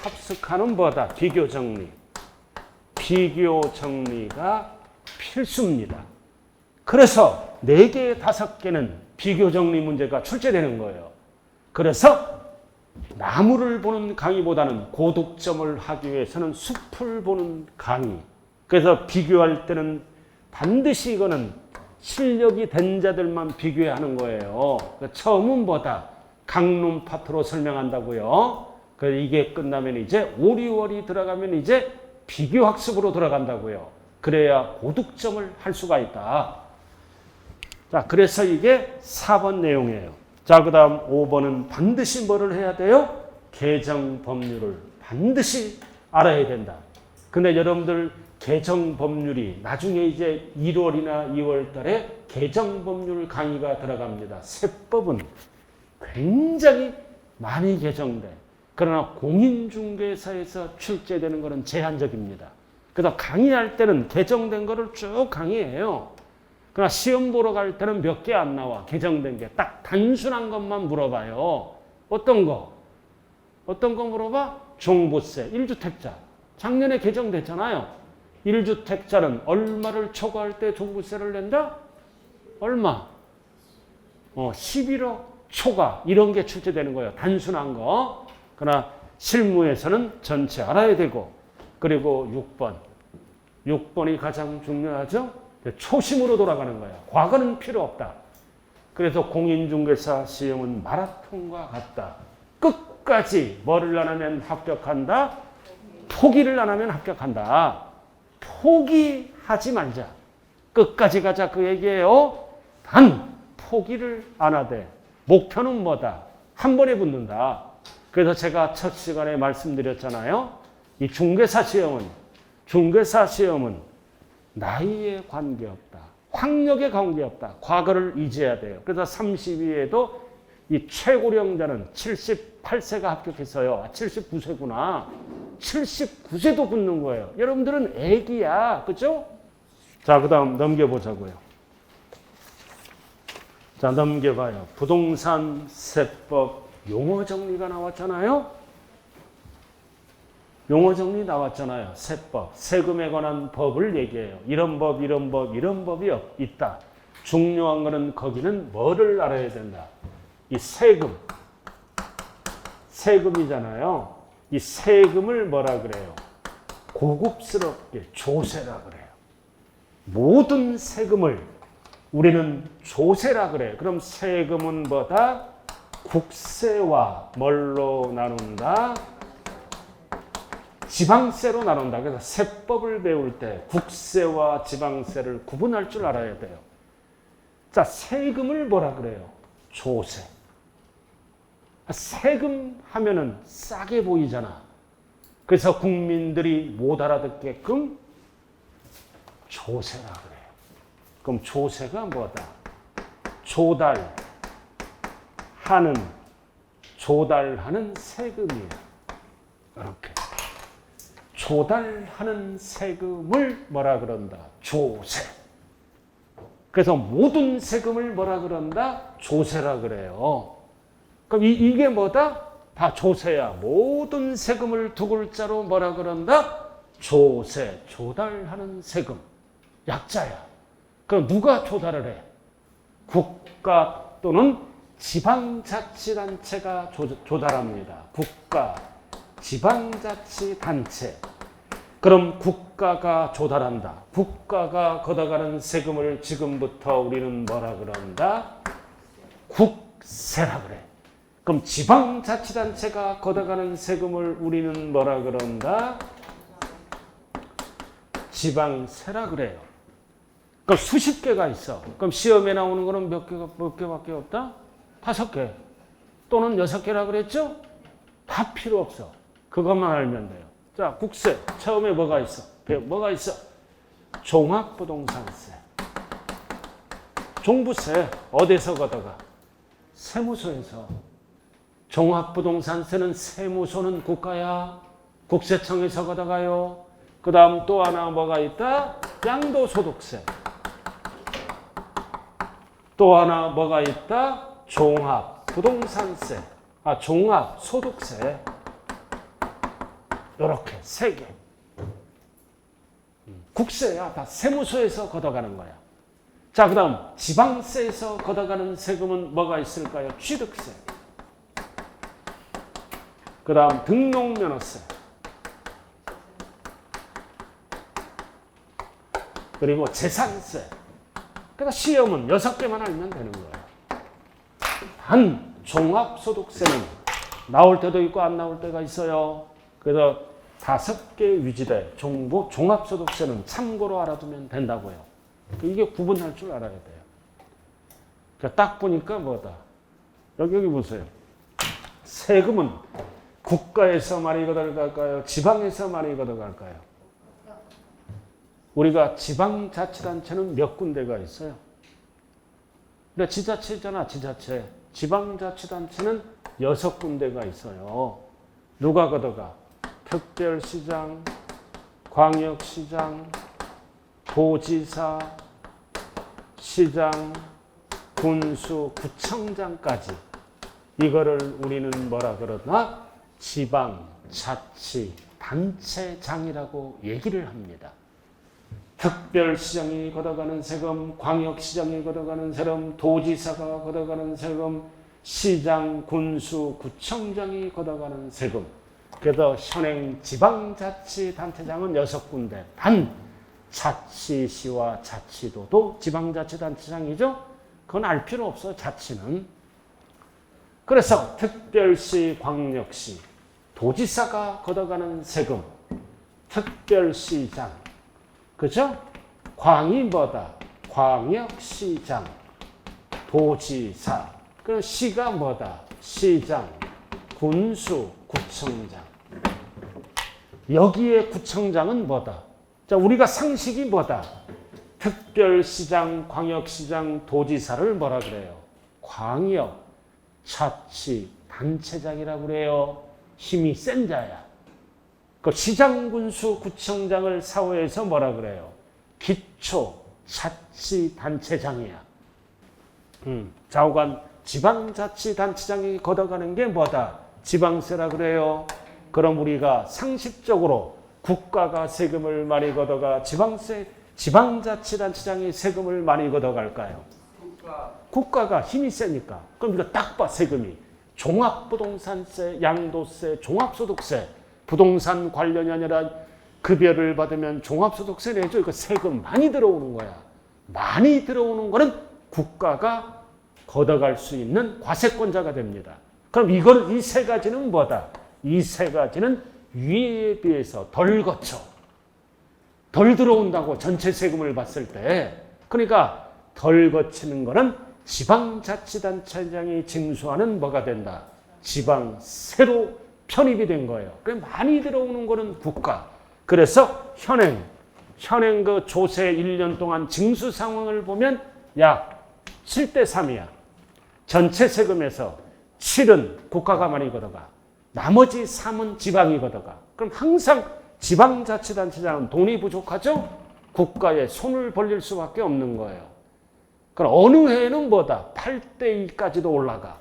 합숙하는 뭐다? 비교 정리. 비교 정리가 필수입니다. 그래서 4개, 5개는 비교 정리 문제가 출제되는 거예요. 그래서 나무를 보는 강의보다는 고득점을 하기 위해서는 숲을 보는 강의. 그래서 비교할 때는 반드시 이거는 실력이 된 자들만 비교하는 거예요. 처음은 뭐다? 강론 파트로 설명한다고요. 그래서 이게 끝나면 이제 5, 6월이 들어가면 이제 비교학습으로 들어간다고요. 그래야 고득점을 할 수가 있다. 자, 그래서 이게 4번 내용이에요. 자, 그 다음 5번은 반드시 뭐를 해야 돼요? 개정 법률을 반드시 알아야 된다. 근데 여러분들 개정 법률이 나중에 이제 1월이나 2월 달에 개정 법률 강의가 들어갑니다. 세법은 굉장히 많이 개정돼. 그러나 공인중개사에서 출제되는 것은 제한적입니다. 그래서 강의할 때는 개정된 거를 쭉 강의해요. 그러나 시험 보러 갈 때는 몇 개 안 나와. 개정된 게. 딱 단순한 것만 물어봐요. 어떤 거? 어떤 거 물어봐? 종부세. 1주택자. 작년에 개정됐잖아요. 1주택자는 얼마를 초과할 때 종부세를 낸다? 얼마? 11억 초과. 이런 게 출제되는 거예요. 단순한 거. 그러나 실무에서는 전체 알아야 되고. 그리고 6번. 6번이 가장 중요하죠. 초심으로 돌아가는 거야. 과거는 필요 없다. 그래서 공인중개사 시험은 마라톤과 같다. 끝까지 뭐를 안 하면 합격한다? 포기를 안 하면 합격한다. 포기하지 말자. 끝까지 가자 그 얘기예요. 단 포기를 안 하되 목표는 뭐다? 한 번에 붙는다. 그래서 제가 첫 시간에 말씀드렸잖아요. 이 중개사 시험은 나이에 관계없다. 학력에 관계없다. 과거를 잊어야 돼요. 그래서 32에도 이 최고령자는 78세가 합격했어요. 79세구나. 79세도 붙는 거예요. 여러분들은 애기야. 그죠? 자, 그 다음 넘겨보자고요. 자, 넘겨봐요. 부동산 세법 용어 정리가 나왔잖아요. 용어 정리 나왔잖아요. 세법. 세금에 관한 법을 얘기해요. 이런 법, 이런 법, 이런 법이 있다. 중요한 거는 거기는 뭐를 알아야 된다. 이 세금. 세금이잖아요. 이 세금을 뭐라 그래요? 고급스럽게 조세라 그래요. 모든 세금을 우리는 조세라 그래요. 그럼 세금은 뭐다? 국세와 뭘로 나눈다? 지방세로 나눈다. 그래서 세법을 배울 때 국세와 지방세를 구분할 줄 알아야 돼요. 자, 세금을 뭐라 그래요? 조세. 세금 하면은 싸게 보이잖아. 그래서 국민들이 못 알아듣게끔 조세라 그래요. 그럼 조세가 뭐다? 조달하는 세금이에요. 이렇게. 조달하는 세금을 뭐라 그런다? 조세. 그래서 모든 세금을 뭐라 그런다? 조세라 그래요. 그럼 이게 뭐다? 다 조세야. 모든 세금을 두 글자로 뭐라 그런다? 조세. 조달하는 세금. 약자야. 그럼 누가 조달을 해? 국가 또는 지방자치단체가 조달합니다. 국가, 지방자치단체. 그럼 국가가 조달한다. 국가가 걷어가는 세금을 지금부터 우리는 뭐라 그런다? 국세라 그래. 그럼 지방자치단체가 걷어가는 세금을 우리는 뭐라 그런다? 지방세라 그래요. 그럼 수십 개가 있어. 그럼 시험에 나오는 거는 몇 개밖에 없다? 5개. 또는 6개라 그랬죠? 다 필요 없어. 그것만 알면 돼요. 자, 국세. 처음에 뭐가 있어? 뭐가 있어? 종합부동산세. 종부세. 어디서 걷어가? 세무서에서. 종합부동산세는 세무서는 국가야. 국세청에서 걷어가요. 그 다음 또 하나 뭐가 있다? 양도소득세. 또 하나 뭐가 있다? 종합부동산세. 종합소득세. 이렇게 3개. 국세야. 다 세무서에서 걷어가는 거야. 자, 그 다음 지방세에서 걷어가는 세금은 뭐가 있을까요? 취득세. 그 다음 등록면허세. 그리고 재산세. 그러니까 시험은 6개만 알면 되는 거예요. 단 종합소득세는 나올 때도 있고 안 나올 때가 있어요. 그래서 5개 위주대 종합소득세는 참고로 알아두면 된다고요. 이게 구분할 줄 알아야 돼요. 그러니까 딱 보니까 뭐다. 여기 보세요. 세금은 국가에서 많이 걷어갈까요? 지방에서 많이 걷어갈까요? 우리가 지방자치단체는 몇 군데가 있어요? 근데 지자체잖아, 지자체. 지방자치단체는 6군데가 있어요. 누가 걷어가? 특별시장, 광역시장, 도지사, 시장, 군수, 구청장까지 이거를 우리는 뭐라 그러나 지방자치단체장이라고 얘기를 합니다. 특별시장이 걷어가는 세금, 광역시장이 걷어가는 세금, 도지사가 걷어가는 세금, 시장, 군수, 구청장이 걷어가는 세금. 그래서 현행 지방자치단체장은 6군데. 단 자치시와 자치도도 지방자치단체장이죠. 그건 알 필요 없어요. 자치는. 그래서 특별시, 광역시, 도지사가 걷어가는 세금, 특별시장, 그죠? 광이 뭐다? 광역시장, 도지사. 그럼 시가 뭐다? 시장, 군수, 구청장. 여기에 구청장은 뭐다? 자, 우리가 상식이 뭐다? 특별시장, 광역시장, 도지사를 뭐라 그래요? 광역, 자치, 단체장이라고 그래요. 힘이 센 자야. 그 시장, 군수, 구청장을 사회에서 뭐라 그래요? 기초, 자치, 단체장이야. 좌우간 지방자치단체장이 걷어가는 게 뭐다? 지방세라 그래요. 그럼 우리가 상식적으로 국가가 세금을 많이 걷어가 지방자치단체장이 세금을 많이 걷어갈까요? 국가가 힘이 세니까. 그럼 이거 딱 봐, 세금이. 종합부동산세, 양도세, 종합소득세. 부동산 관련이 아니라 급여를 받으면 종합소득세 내죠. 이거 세금 많이 들어오는 거야. 많이 들어오는 거는 국가가 걷어갈 수 있는 과세권자가 됩니다. 그럼 이 세 가지는 뭐다? 이 세 가지는 위에 비해서 덜 거쳐. 덜 들어온다고 전체 세금을 봤을 때. 그러니까 덜 거치는 거는 지방자치단체장이 징수하는 뭐가 된다? 지방세로 편입이 된 거예요. 그래 많이 들어오는 거는 국가. 그래서 현행 그 조세 1년 동안 징수 상황을 보면 약 7대 3이야. 전체 세금에서 7은 국가가 많이 걷어가. 나머지 3은 지방이 걷어가. 그럼 항상 지방자치단체장은 돈이 부족하죠? 국가에 손을 벌릴 수밖에 없는 거예요. 그럼 어느 해에는 뭐다? 8대 2까지도 올라가.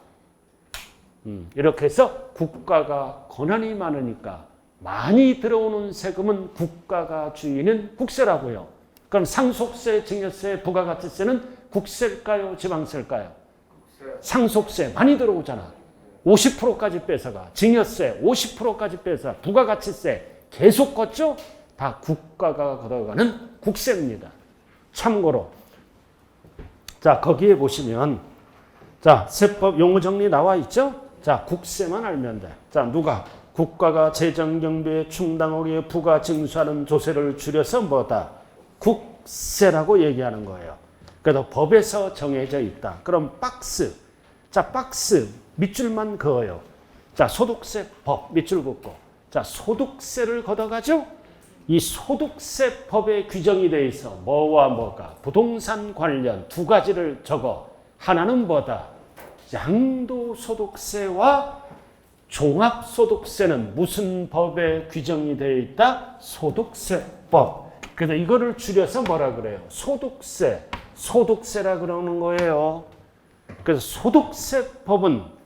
이렇게 해서 국가가 권한이 많으니까 많이 들어오는 세금은 국가가 주인은 국세라고요. 그럼 상속세, 증여세, 부가가치세는 국세일까요? 지방세일까요? 국세. 상속세 많이 들어오잖아. 50%까지 뺏어가. 증여세 50%까지 뺏어. 부가가치세 계속 걷죠? 다 국가가 걷어가는 국세입니다. 참고로 자 거기에 보시면 자 세법 용어 정리 나와 있죠? 자 국세만 알면 돼. 자 누가 국가가 재정경비에 충당하게 부가 징수하는 조세를 줄여서 뭐다? 국세라고 얘기하는 거예요. 그래도 법에서 정해져 있다. 그럼 박스. 자 박스 밑줄만 그어요. 자 소득세 법 밑줄 긋고. 자 소득세를 걷어가죠? 이 소득세법에 규정이 돼 있어. 뭐와 뭐가? 부동산 관련 두 가지를 적어. 하나는 뭐다? 양도소득세와 종합소득세는 무슨 법에 규정이 되어 있다? 소득세법. 그래서 이거를 줄여서 뭐라 그래요? 소득세. 소득세라 그러는 거예요. 그래서 소득세법은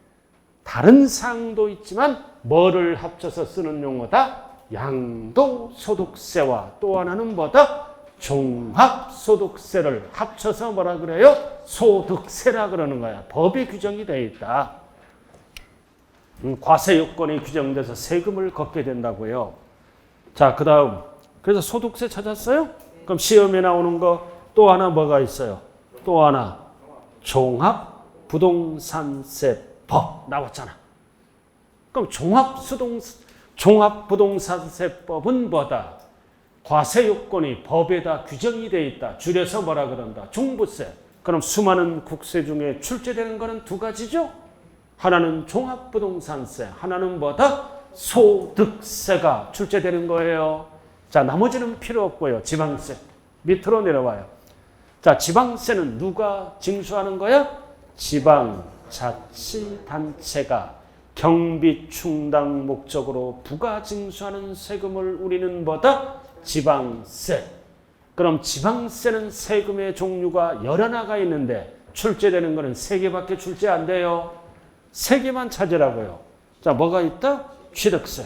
다른 사항도 있지만 뭐를 합쳐서 쓰는 용어다? 양도소득세와 또 하나는 뭐다? 종합소득세를 합쳐서 뭐라 그래요? 소득세라 그러는 거야. 법에 규정이 되어 있다. 과세 요건이 규정돼서 세금을 걷게 된다고요. 자, 그 다음. 그래서 소득세 찾았어요? 그럼 시험에 나오는 거 또 하나 뭐가 있어요? 또 하나. 종합부동산세법 나왔잖아. 그럼 종합부동산세법은 뭐다? 과세 요건이 법에다 규정이 되어 있다. 줄여서 뭐라 그런다? 종부세. 그럼 수많은 국세 중에 출제되는 거는 두 가지죠? 하나는 종합부동산세, 하나는 뭐다? 소득세가 출제되는 거예요. 자, 나머지는 필요 없고요. 지방세. 밑으로 내려와요. 자, 지방세는 누가 징수하는 거야? 지방자치단체가 경비 충당 목적으로 부가 징수하는 세금을 우리는 뭐다? 지방세. 그럼 지방세는 세금의 종류가 여러 나가 있는데 출제되는 거는 3개밖에 출제 안 돼요. 3개만 찾으라고요. 자, 뭐가 있다? 취득세.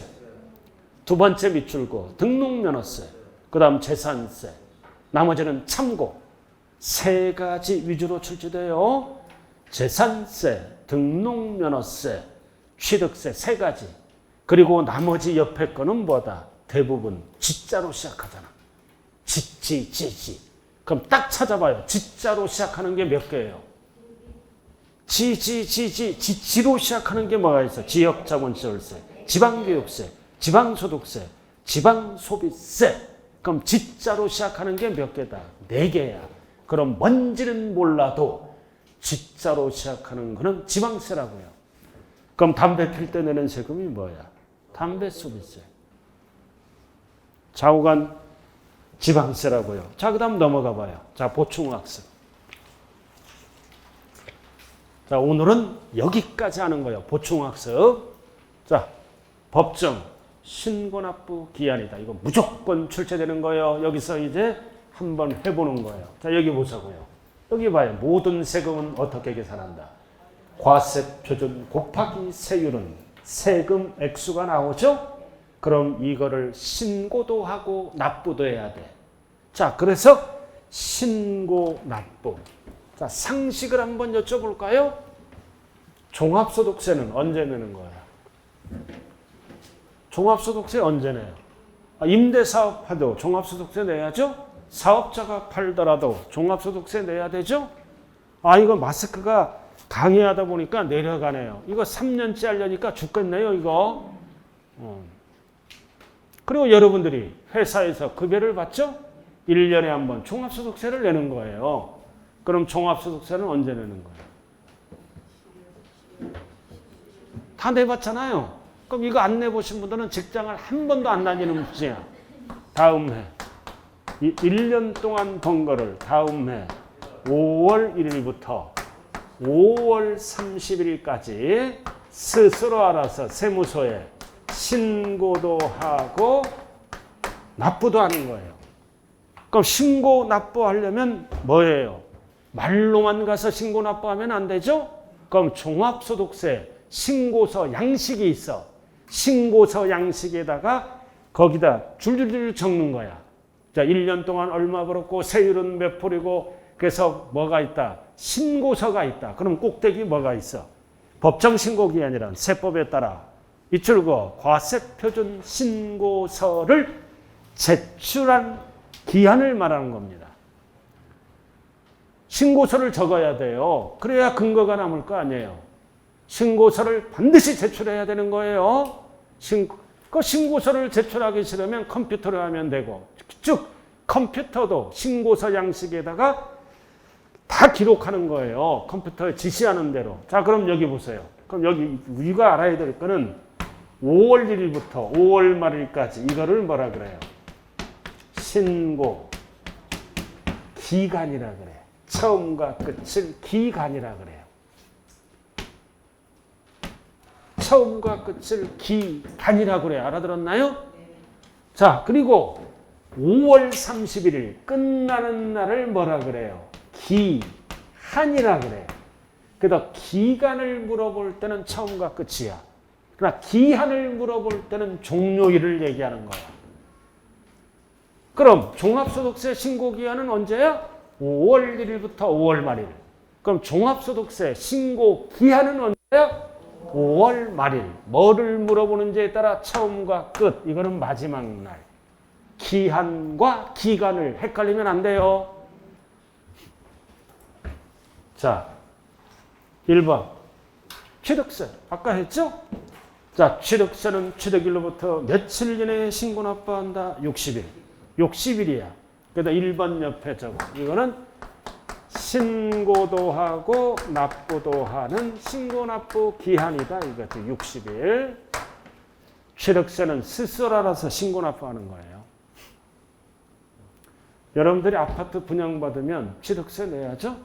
두 번째 밑줄고 등록면허세. 그 다음 재산세. 나머지는 참고. 3가지 위주로 출제돼요. 재산세, 등록면허세, 취득세 3가지. 그리고 나머지 옆에 거는 뭐다? 대부분 지자로 시작하잖아. 지. 그럼 딱 찾아봐요. 지자로 시작하는 게 몇 개예요? 지로 시작하는 게 뭐가 있어? 지역자본시설세, 지방교육세, 지방소득세, 지방소비세. 그럼 지자로 시작하는 게 몇 개다? 4개야. 그럼 뭔지는 몰라도 지자로 시작하는 거는 지방세라고요. 그럼 담배 필 때 내는 세금이 뭐야? 담배소비세. 좌우간 지방세라고요. 자, 그 다음 넘어가 봐요. 자, 보충학습. 자, 오늘은 여기까지 하는 거예요. 보충학습. 자, 법정, 신고납부 기한이다. 이거 무조건 출제되는 거예요. 여기서 이제 한번 해보는 거예요. 자, 여기 보자고요. 여기 봐요. 모든 세금은 어떻게 계산한다? 과세표준 곱하기 세율은 세금 액수가 나오죠? 그럼 이거를 신고도 하고 납부도 해야 돼. 자, 그래서 신고, 납부. 자, 상식을 한번 여쭤볼까요? 종합소득세는 언제 내는 거야? 종합소득세 언제 내요? 임대사업 해도 종합소득세 내야죠? 사업자가 팔더라도 종합소득세 내야 되죠? 이거 마스크가 강의하다 보니까 내려가네요. 이거 3년째 하려니까 죽겠네요, 이거. 그리고 여러분들이 회사에서 급여를 받죠? 1년에 한 번 종합소득세를 내는 거예요. 그럼 종합소득세는 언제 내는 거예요? 다 내봤잖아요. 그럼 이거 안 내보신 분들은 직장을 한 번도 안 다니는 분이야. 다음 해. 1년 동안 번 거를 다음 해 5월 1일부터 5월 30일까지 스스로 알아서 세무서에 신고도 하고 납부도 하는 거예요. 그럼 신고 납부하려면 뭐예요? 말로만 가서 신고 납부하면 안 되죠? 그럼 종합소득세 신고서 양식이 있어. 신고서 양식에다가 거기다 줄줄줄 적는 거야. 자, 1년 동안 얼마 벌었고 세율은 몇 프로고 그래서 뭐가 있다? 신고서가 있다. 그럼 꼭대기 뭐가 있어? 법정신고기한이란 세법에 따라 이출고 과세표준 신고서를 제출한 기한을 말하는 겁니다. 신고서를 적어야 돼요. 그래야 근거가 남을 거 아니에요. 신고서를 반드시 제출해야 되는 거예요. 그 신고서를 제출하기 싫으면 컴퓨터로 하면 되고, 즉 컴퓨터도 신고서 양식에다가 다 기록하는 거예요. 컴퓨터에 지시하는 대로. 자, 그럼 여기 보세요. 그럼 여기 우리가 알아야 될 거는 5월 1일부터 5월 말일까지 이거를 뭐라 그래요? 신고 기간이라 그래. 처음과 끝을 기간이라 그래요. 처음과 끝을 기간이라 그래. 알아들었나요? 자, 그리고 5월 31일 끝나는 날을 뭐라 그래요? 기한이라 그래요. 그래서 기간을 물어볼 때는 처음과 끝이야. 그러나 기한을 물어볼 때는 종료일을 얘기하는 거야. 그럼 종합소득세 신고기한은 언제야? 5월 1일부터 5월 말일. 그럼 종합소득세 신고기한은 언제야? 5월 말일. 뭐를 물어보는지에 따라 처음과 끝. 이거는 마지막 날. 기한과 기간을 헷갈리면 안 돼요. 자, 1번. 취득세. 아까 했죠? 자, 취득세는 취득일로부터 며칠 이내에 신고 납부한다? 60일. 60일이야. 그래서 1번 옆에 적어. 이거는 신고도 하고 납부도 하는 신고 납부 기한이다. 이거죠. 60일. 취득세는 스스로 알아서 신고 납부하는 거예요. 여러분들이 아파트 분양받으면 취득세 내야죠?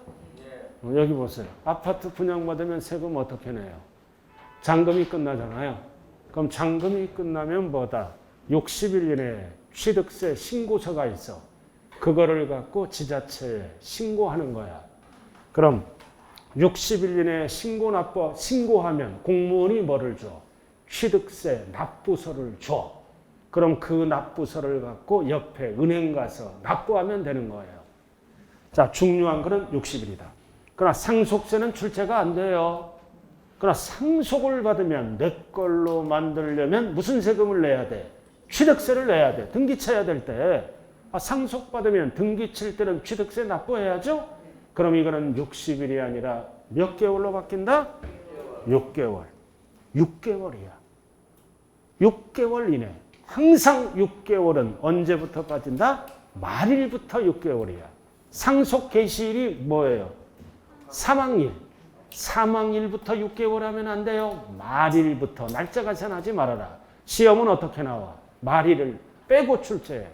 여기 보세요. 아파트 분양받으면 세금 어떻게 내요? 잔금이 끝나잖아요. 그럼 잔금이 끝나면 뭐다? 60일 이내에 취득세 신고서가 있어. 그거를 갖고 지자체에 신고하는 거야. 그럼 60일 이내에 신고하면 공무원이 뭐를 줘? 취득세 납부서를 줘. 그럼 그 납부서를 갖고 옆에 은행 가서 납부하면 되는 거예요. 자, 중요한 거는 60일이다. 그러나 상속세는 출제가 안 돼요. 그러나 상속을 받으면 내 걸로 만들려면 무슨 세금을 내야 돼? 취득세를 내야 돼. 등기 쳐야 될 때. 상속받으면 등기 칠 때는 취득세 납부해야죠? 그럼 이거는 60일이 아니라 몇 개월로 바뀐다? 6개월. 6개월이야. 6개월 이내. 항상 6개월은 언제부터 빠진다? 말일부터 6개월이야. 상속 개시일이 뭐예요? 사망일. 사망일부터 6개월 하면 안 돼요. 말일부터. 날짜가 전하지 말아라. 시험은 어떻게 나와? 말일을 빼고 출제해.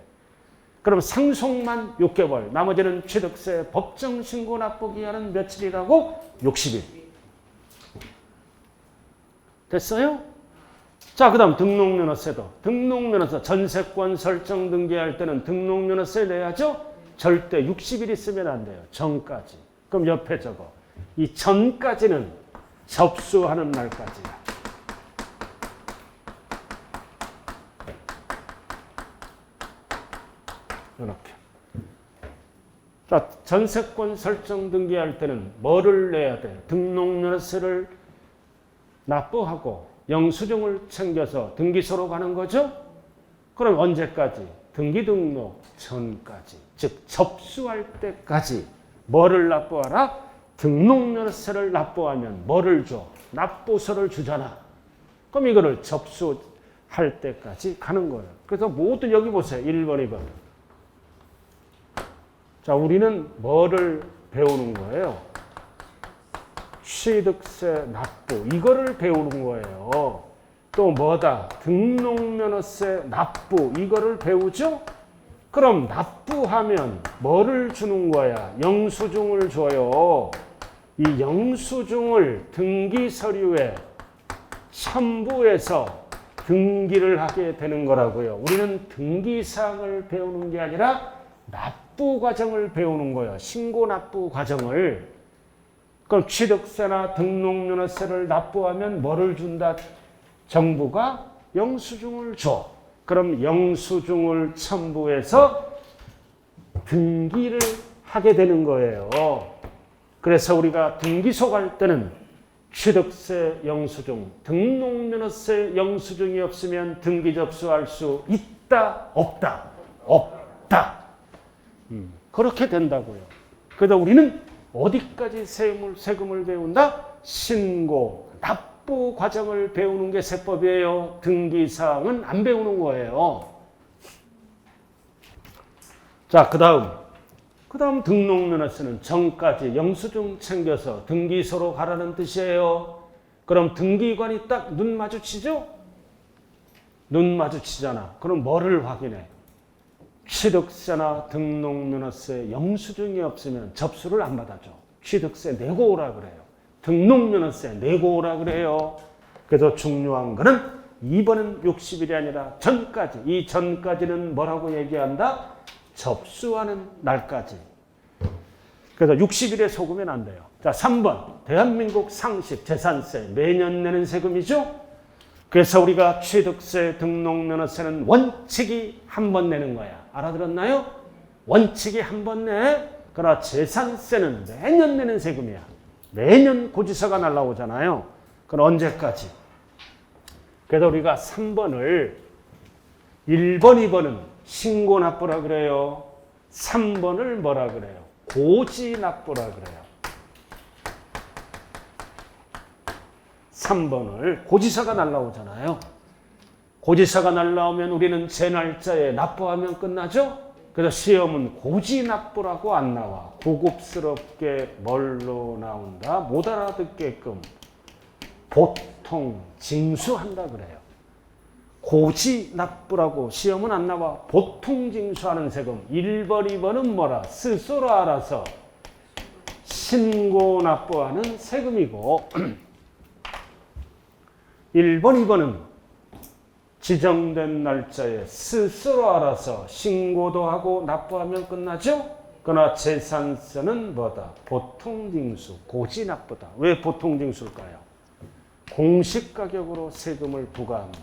그럼 상속만 6개월, 나머지는 취득세 법정 신고 납부 기한은 며칠이라고? 60일. 됐어요? 자, 그 다음 등록면허세도. 등록면허세 전세권 설정 등기할 때는 등록면허세 내야죠? 절대 60일 있으면 안 돼요. 전까지. 그럼 옆에 적어. 이 전까지는 접수하는 날까지야. 이렇게. 자, 전세권 설정 등기할 때는 뭐를 내야 돼? 등록면허세를 납부하고 영수증을 챙겨서 등기소로 가는 거죠? 그럼 언제까지? 등기 등록 전까지. 즉 접수할 때까지 뭐를 납부하라? 등록면허세를 납부하면 뭐를 줘? 납부서를 주잖아. 그럼 이거를 접수할 때까지 가는 거예요. 그래서 모두 여기 보세요. 1번, 2번. 자, 우리는 뭐를 배우는 거예요? 취득세 납부. 이거를 배우는 거예요. 또 뭐다? 등록면허세 납부. 이거를 배우죠? 그럼 납부하면 뭐를 주는 거야? 영수증을 줘요. 이 영수증을 등기 서류에 첨부해서 등기를 하게 되는 거라고요. 우리는 등기사항을 배우는 게 아니라 납부 과정을 배우는 거예요. 신고 납부 과정을. 그럼 취득세나 등록면허세를 납부하면 뭐를 준다? 정부가 영수증을 줘. 그럼 영수증을 첨부해서 등기를 하게 되는 거예요. 그래서 우리가 등기소 갈 때는 취득세 영수증, 등록면허세 영수증이 없으면 등기 접수할 수 있다? 없다? 없다. 그렇게 된다고요. 그래서 우리는 어디까지 세금을 배운다? 신고, 납부 과정을 배우는 게 세법이에요. 등기사항은 안 배우는 거예요. 자, 그 다음 등록면허세는 전까지 영수증 챙겨서 등기소로 가라는 뜻이에요. 그럼 등기관이 딱 눈 마주치죠? 눈 마주치잖아. 그럼 뭐를 확인해? 취득세나 등록면허세 영수증이 없으면 접수를 안 받아줘. 취득세 내고 오라 그래요. 등록면허세 내고 오라 그래요. 그래서 중요한 거는 2번은 60일이 아니라 전까지. 이 전까지는 뭐라고 얘기한다? 접수하는 날까지. 그래서 60일에 속으면 안 돼요. 자, 3번. 대한민국 상식 재산세 매년 내는 세금이죠. 그래서 우리가 취득세, 등록면허세는 원칙이 한 번 내는 거야. 알아들었나요? 원칙이 한 번 내. 그러나 재산세는 매년 내는 세금이야. 매년 고지서가 날라오잖아요. 그럼 언제까지? 그래서 우리가 3번을 1번, 2번은 신고납부라 그래요. 3번을 뭐라 그래요? 고지납부라 그래요. 3번을 고지서가 날라오잖아요. 고지서가 날라오면 우리는 제 날짜에 납부하면 끝나죠? 그래서 시험은 고지납부라고 안 나와. 고급스럽게 뭘로 나온다? 못 알아듣게끔 보통 징수한다 그래요. 고지납부라고 시험은 안 나와. 보통 징수하는 세금. 1번, 2번은 뭐라? 스스로 알아서 신고납부하는 세금이고 1번, 2번은 지정된 날짜에 스스로 알아서 신고도 하고 납부하면 끝나죠? 그러나 재산세는 뭐다? 보통징수, 고지 납부다. 왜 보통징수일까요? 공시가격으로 세금을 부과합니다.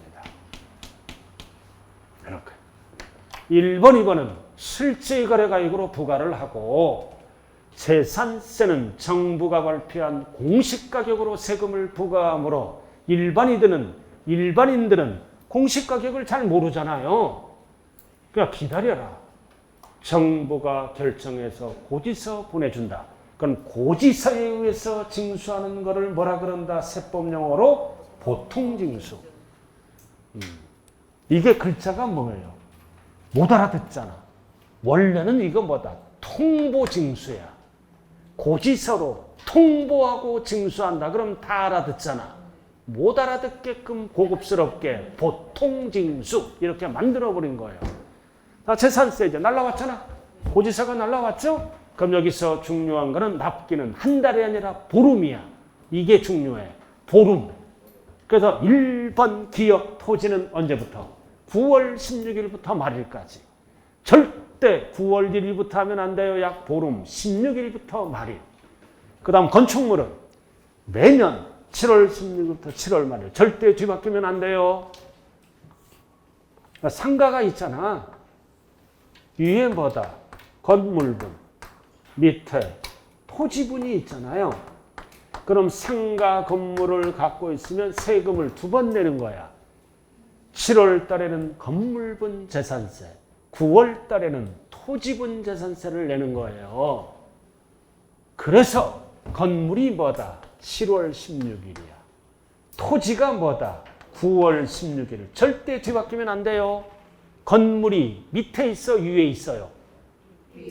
이렇게. 1번, 2번은 실제 거래가액으로 부과를 하고 재산세는 정부가 발표한 공시가격으로 세금을 부과하므로 일반인들은 공시가격을 잘 모르잖아요. 그러니까 기다려라. 정부가 결정해서 고지서 보내준다. 그건 고지서에 의해서 징수하는 것을 뭐라 그런다? 세법용어로 보통징수. 이게 글자가 뭐예요? 못 알아듣잖아. 원래는 이거 뭐다? 통보징수야. 고지서로 통보하고 징수한다. 그럼 다 알아듣잖아. 못 알아듣게끔 고급스럽게 보통징수 이렇게 만들어버린 거예요. 자, 재산세 이제 날라왔잖아. 고지서가 날라왔죠? 그럼 여기서 중요한 거는 납기는 한 달이 아니라 보름이야. 이게 중요해. 보름. 그래서 1번 기업 토지는 언제부터? 9월 16일부터 말일까지. 절대 9월 1일부터 하면 안 돼요. 약 보름. 16일부터 말일. 그 다음 건축물은 매년 7월 16일부터 7월 말일. 절대 뒤바뀌면 안 돼요. 상가가 있잖아. 위에 뭐다? 건물분. 밑에 토지분이 있잖아요. 그럼 상가 건물을 갖고 있으면 세금을 2번 내는 거야. 7월 달에는 건물분 재산세, 9월 달에는 토지분 재산세를 내는 거예요. 그래서 건물이 뭐다? 7월 16일이야. 토지가 뭐다? 9월 16일. 절대 뒤바뀌면 안 돼요. 건물이 밑에 있어, 위에 있어요?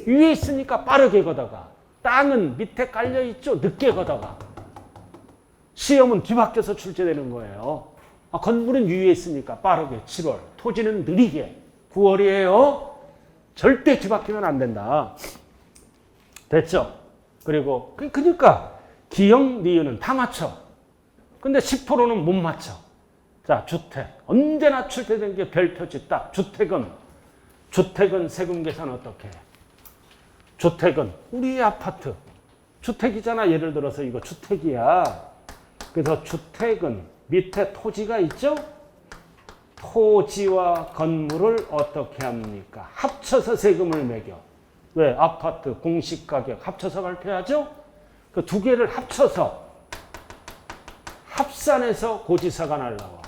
위에 있으니까 빠르게 걷다가, 땅은 밑에 깔려 있죠? 늦게 걷다가. 시험은 뒤바뀌어서 출제되는 거예요. 건물은 위에 있으니까 빠르게 7월, 토지는 느리게 9월이에요. 절대 뒤바뀌면 안 된다. 됐죠? 그리고 그러니까 기역, 니은은 다 맞춰. 근데 10%는 못 맞춰. 자, 주택. 언제나 출제된 게 별표지 딱. 주택은 세금 계산 어떻게 해? 주택은 우리의 아파트. 주택이잖아. 예를 들어서 이거 주택이야. 그래서 주택은 밑에 토지가 있죠? 토지와 건물을 어떻게 합니까? 합쳐서 세금을 매겨. 왜? 아파트 공시가격 합쳐서 발표하죠? 그 두 개를 합쳐서 합산해서 고지서가 날라와.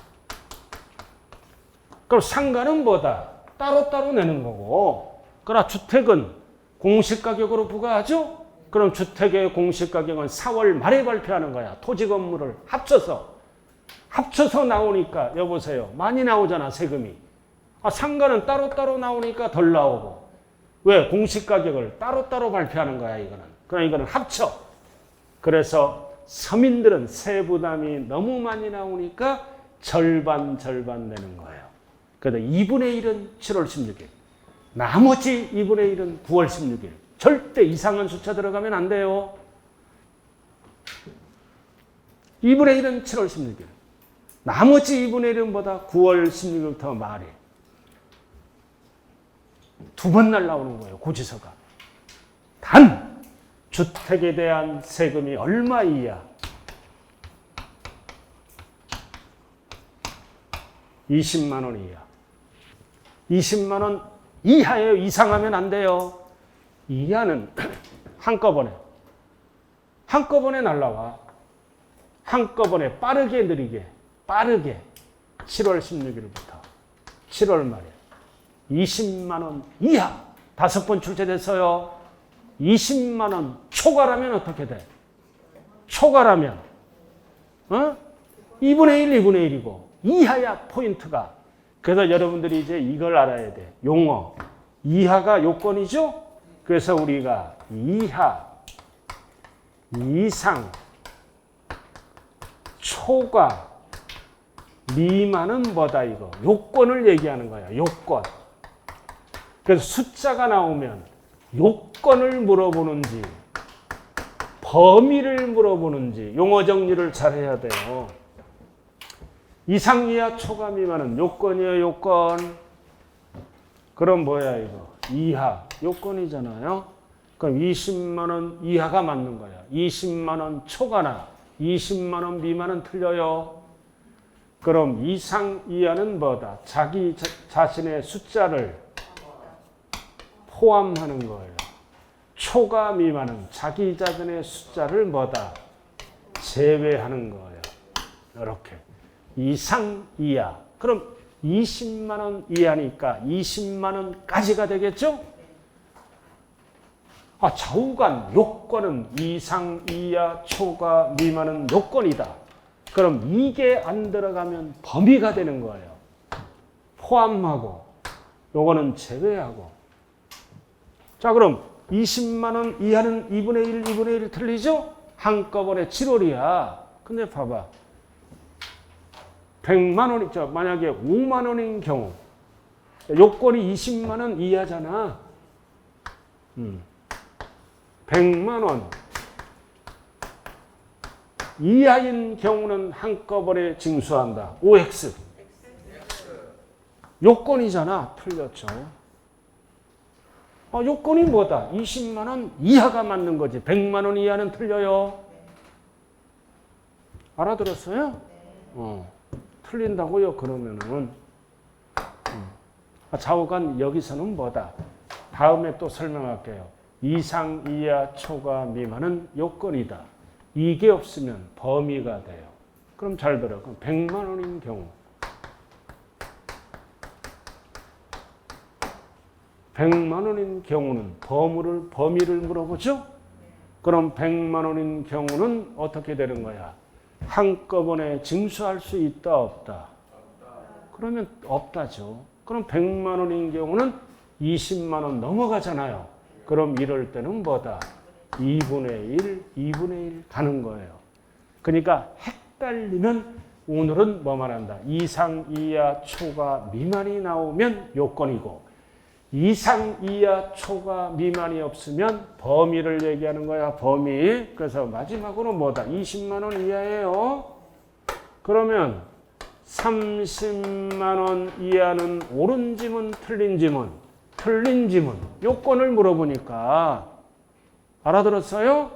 그럼 상가는 뭐다? 따로따로 내는 거고. 그러나 주택은 공시가격으로 부과하죠? 그럼 주택의 공시가격은 4월 말에 발표하는 거야. 토지 건물을 합쳐서 나오니까 여보세요. 많이 나오잖아, 세금이. 상가는 따로따로 나오니까 덜 나오고. 왜? 공시가격을 따로따로 발표하는 거야, 이거는. 그러나 이거는 합쳐. 그래서 서민들은 세부담이 너무 많이 나오니까 절반 내는 거예요. 그래서 2분의 1은 7월 16일. 나머지 2분의 1은 9월 16일. 절대 이상한 숫자 들어가면 안 돼요. 2분의 1은 7월 16일. 나머지 2분의 1은 뭐다? 9월 16일부터 말일. 2번 날라오는 거예요, 고지서가. 단 주택에 대한 세금이 얼마 이하? 20만 원 이하. 20만 원 이하예요. 이상하면 안 돼요. 이하는 한꺼번에 날라와. 한꺼번에 빠르게 느리게 7월 16일부터 7월 말일 20만 원 이하 5번 출제됐어요. 20만 원 초과라면 어떻게 돼? 초과라면 2분의 1, 2분의 1이고 이하야 포인트가. 그래서 여러분들이 이제 이걸 알아야 돼. 용어. 이하가 요건이죠? 그래서 우리가 이하, 이상, 초과, 미만은 뭐다 이거. 요건을 얘기하는 거야. 요건. 그래서 숫자가 나오면 요건을 물어보는지 범위를 물어보는지 용어 정리를 잘 해야 돼요. 이상 이하 초과 미만은 요건이에요, 요건. 그럼 뭐야 이거? 이하 요건이잖아요. 그럼 20만 원 이하가 맞는 거야. 20만 원 초과나 20만 원 미만은 틀려요. 그럼 이상 이하는 뭐다? 자기 자신의 숫자를 포함하는 거예요. 초과 미만은 자기 자신의 숫자를 뭐다? 제외하는 거예요. 이렇게. 이상 이하. 그럼 20만 원 이하니까 20만 원까지가 되겠죠? 좌우간 요건은 이상 이하 초과 미만은 요건이다. 그럼 이게 안 들어가면 범위가 되는 거예요. 포함하고 요거는 제외하고. 자, 그럼 20만 원 이하는 2분의 1, 2분의 1 틀리죠? 한꺼번에 7월이야. 근데 봐봐. 100만 원이죠. 만약에 5만 원인 경우 요건이 20만 원 이하잖아. 100만 원 이하인 경우는 한꺼번에 징수한다. OX. 요건이잖아. 틀렸죠. 요건이 뭐다? 20만 원 이하가 맞는 거지. 100만 원 이하는 틀려요. 알아들었어요? 틀린다고요? 그러면은 좌우간 여기서는 뭐다? 다음에 또 설명할게요. 이상 이하 초과 미만은 요건이다. 이게 없으면 범위가 돼요. 그럼 잘 들어. 그럼 100만 원인 경우 100만 원인 경우는 범위를 물어보죠? 그럼 100만 원인 경우는 어떻게 되는 거야? 한꺼번에 징수할 수 있다, 없다? 그러면 없다죠. 그럼 100만 원인 경우는 20만 원 넘어가잖아요. 그럼 이럴 때는 뭐다? 2분의 1, 2분의 1 가는 거예요. 그러니까 헷갈리면 오늘은 뭐 말한다? 이상, 이하, 초과, 미만이 나오면 요건이고 이상, 이하, 초과, 미만이 없으면 범위를 얘기하는 거야. 범위. 그래서 마지막으로 뭐다? 20만 원 이하예요. 그러면 30만 원 이하는 옳은 지문, 틀린 지문? 틀린 지문. 요건을 물어보니까 알아들었어요?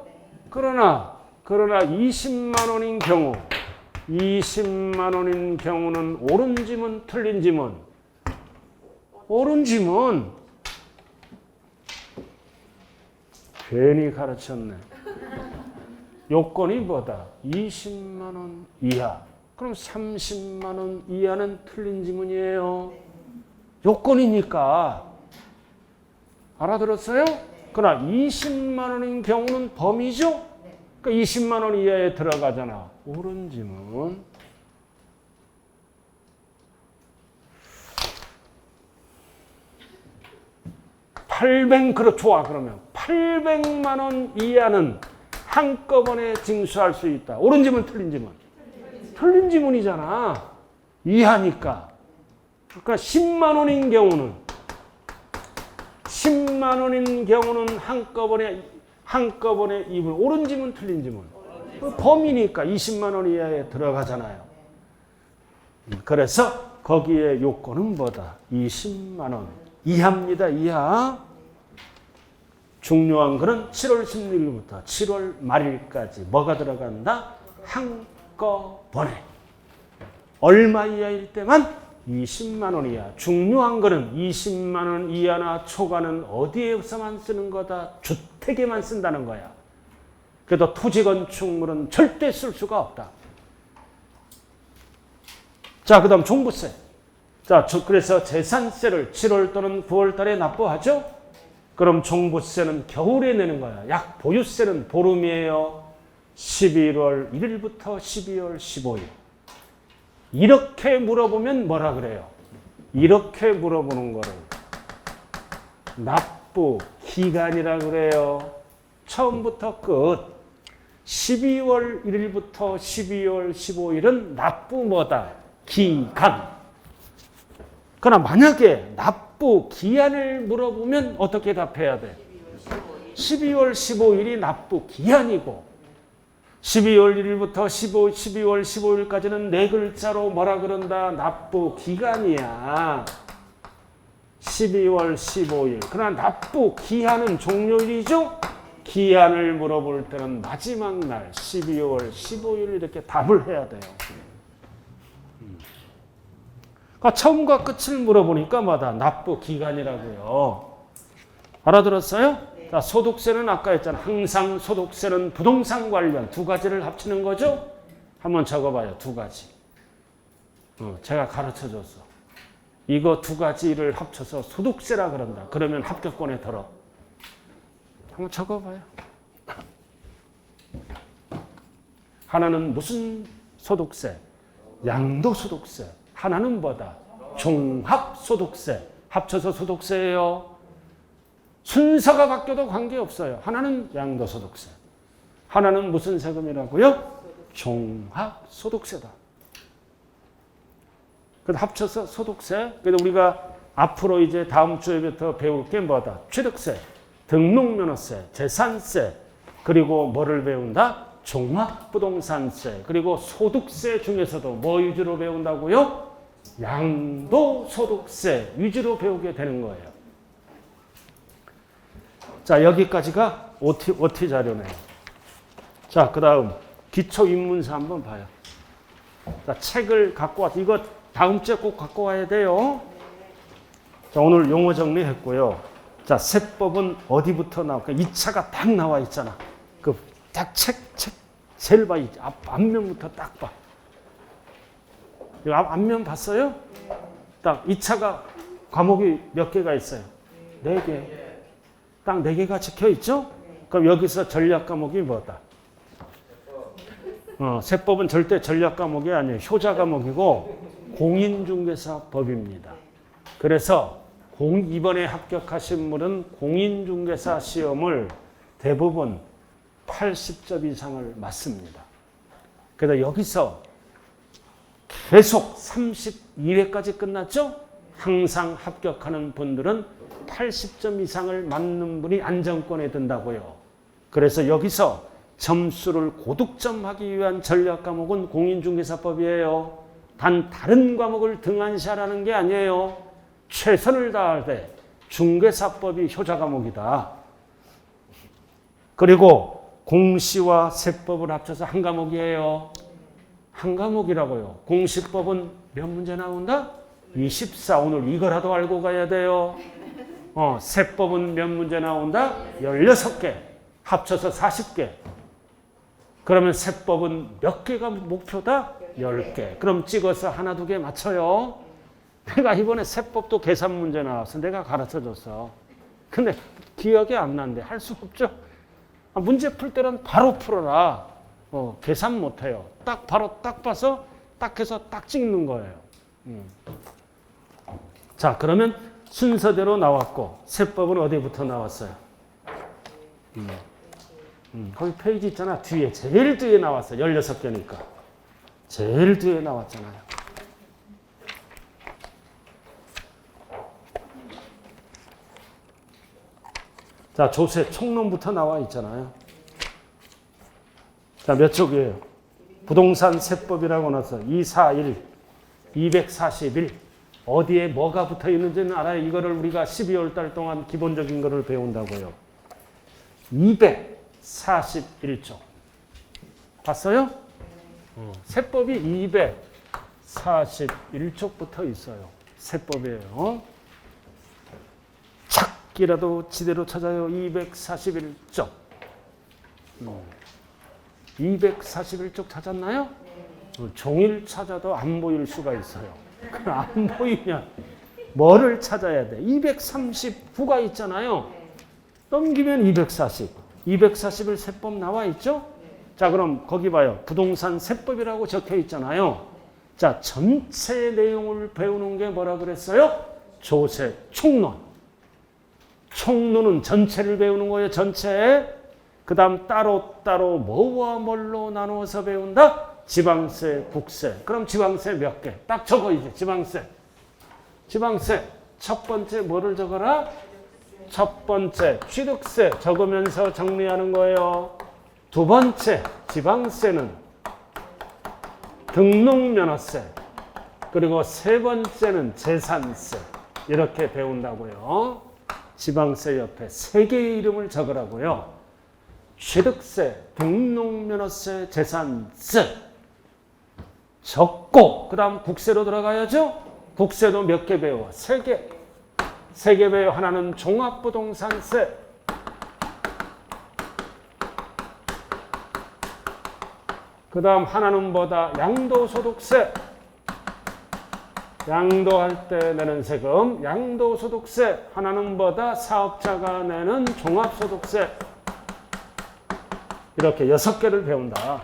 그러나 20만 원인 경우 20만 원인 경우는 옳은 지문, 틀린 지문? 옳은 지문. 괜히 가르쳤네. 요건이 뭐다? 20만 원 이하. 그럼 30만 원 이하는 틀린 지문이에요. 요건이니까. 알아들었어요? 그러나 20만 원인 경우는 범위죠? 그러니까 20만 원 이하에 들어가잖아. 옳은 지문. 좋아. 그러면 800만 원 이하는 한꺼번에 징수할 수 있다. 옳은 지문, 틀린 지문? 틀린 지문이잖아. 이하니까. 그러니까 10만 원인 경우는 10만 원인 경우는 한꺼번에 입을 옳은 지문, 틀린 지문? 범위니까 20만 원 이하에 들어가잖아요. 그래서 거기에 요건은 뭐다? 20만 원 이하입니다. 이하. 중요한 거는 7월 16일부터 7월 말일까지 뭐가 들어간다? 한꺼번에. 얼마 이하일 때만 20만 원 이하. 중요한 거는 20만 원 이하나 초과는 어디에서만 쓰는 거다? 주택에만 쓴다는 거야. 그래도 토지 건축물은 절대 쓸 수가 없다. 자, 그 다음 종부세. 자, 그래서 재산세를 7월 또는 9월 달에 납부하죠? 그럼 종부세는 겨울에 내는 거야. 약 보유세는 보름이에요. 11월 1일부터 12월 15일. 이렇게 물어보면 뭐라 그래요? 이렇게 물어보는 거를 납부 기간이라 그래요. 처음부터 끝. 12월 1일부터 12월 15일은 납부 뭐다? 기간. 그러나 만약에 납부 기한을 물어보면 어떻게 답해야 돼? 12월 15일이 납부 기한이고 12월 1일부터 12월 15일까지는 네 글자로 뭐라 그런다? 납부 기간이야. 12월 15일. 그러나 납부 기한은 종료일이죠? 기한을 물어볼 때는 마지막 날 12월 15일 이렇게 답을 해야 돼요. 그러니까 처음과 끝을 물어보니까 마다 납부 기간이라고요. 알아들었어요? 네. 자, 소득세는 아까 했잖아. 항상 소득세는 부동산 관련 두 가지를 합치는 거죠? 한번 적어봐요. 두 가지. 제가 가르쳐줬어. 이거 두 가지를 합쳐서 소득세라 그런다. 그러면 합격권에 들어. 한번 적어봐요. 하나는 무슨 소득세? 양도소득세. 하나는 뭐다? 종합소득세. 합쳐서 소득세예요. 순서가 바뀌어도 관계없어요. 하나는 양도소득세. 하나는 무슨 세금이라고요? 종합소득세다. 그래서 합쳐서 소득세. 그래서 우리가 앞으로 이제 다음 주에부터 배울 게 뭐다? 취득세, 등록면허세, 재산세, 그리고 뭐를 배운다? 종합부동산세, 그리고 소득세 중에서도 뭐 위주로 배운다고요? 양도소득세 위주로 배우게 되는 거예요. 자, 여기까지가 OT 자료네요. 자, 그 다음 기초입문서 한번 봐요. 자, 책을 갖고 와서 이거 다음 주에 꼭 갖고 와야 돼요. 자, 오늘 용어 정리했고요. 자, 세법은 어디부터 나올까? 2차가 딱 나와 있잖아. 그 딱 책 제일 봐. 앞면부터 딱 봐. 앞면 봤어요? 딱 2차가 과목이 몇 개가 있어요? 4개. 딱 4개가 적혀 있죠? 그럼 여기서 전략 과목이 뭐다? 세법은 절대 전략 과목이 아니에요. 효자 과목이고 공인중개사법입니다. 그래서 이번에 합격하신 분은 공인중개사 시험을 대부분 80점 이상을 맞습니다. 그래서 여기서 계속 32회까지 끝났죠? 항상 합격하는 분들은 80점 이상을 맞는 분이 안정권에 든다고요. 그래서 여기서 점수를 고득점하기 위한 전략 과목은 공인중개사법이에요. 단 다른 과목을 등한시하라는 게 아니에요. 최선을 다할 때 중개사법이 효자 과목이다. 그리고 공시와 세법을 합쳐서 한 과목이에요. 한 과목이라고요. 공시법은 몇 문제 나온다? 24. 오늘 이거라도 알고 가야 돼요. 세법은 몇 문제 나온다? 16개. 합쳐서 40개. 그러면 세법은 몇 개가 목표다? 10개. 그럼 찍어서 하나, 두 개 맞춰요. 내가 이번에 세법도 계산 문제 나와서 내가 가르쳐 줬어. 근데 기억이 안 나는데 할 수 없죠. 문제 풀 때는 바로 풀어라. 계산 못 해요. 딱 바로 딱 봐서 딱 해서 딱 찍는 거예요. 자, 그러면 순서대로 나왔고 세법은 어디부터 나왔어요? 거기 페이지 있잖아. 뒤에 제일 뒤에 나왔어요. 16개니까. 제일 뒤에 나왔잖아요. 자, 조세 총론부터 나와 있잖아요. 자, 몇 쪽이에요? 부동산 세법이라고 나서 241, 241. 어디에 뭐가 붙어 있는지는 알아요. 이거를 우리가 12월 달 동안 기본적인 거를 배운다고요. 241조. 봤어요? 세법이 241쪽부터 있어요. 세법이에요. 찾기라도 지대로 찾아요. 241쪽. 241쪽 찾았나요? 종일 찾아도 안 보일 수가 있어요. 안 보이면 뭐를 찾아야 돼? 239가 있잖아요. 넘기면 240. 241 세법 나와 있죠? 자, 그럼 거기 봐요. 부동산 세법이라고 적혀 있잖아요. 자, 전체 내용을 배우는 게 뭐라 그랬어요? 조세 총론. 총론은 전체를 배우는 거예요. 전체. 그 다음 따로따로 뭐와 뭘로 나누어서 배운다? 지방세, 국세. 그럼 지방세 몇 개? 딱 적어 이제 지방세. 지방세. 첫 번째 뭐를 적어라? 첫 번째 취득세 적으면서 정리하는 거예요. 두 번째 지방세는 등록면허세, 그리고 세 번째는 재산세. 이렇게 배운다고요. 지방세 옆에 세 개의 이름을 적으라고요. 취득세, 등록면허세, 재산세 적고 그 다음 국세로 들어가야죠. 국세도 몇 개 배워? 세 개. 세 개 배워. 하나는 종합부동산세, 그 다음 하나는 뭐다? 양도소득세. 양도할 때 내는 세금, 양도소득세. 하나는 뭐다? 사업자가 내는 종합소득세. 이렇게 6개를 배운다.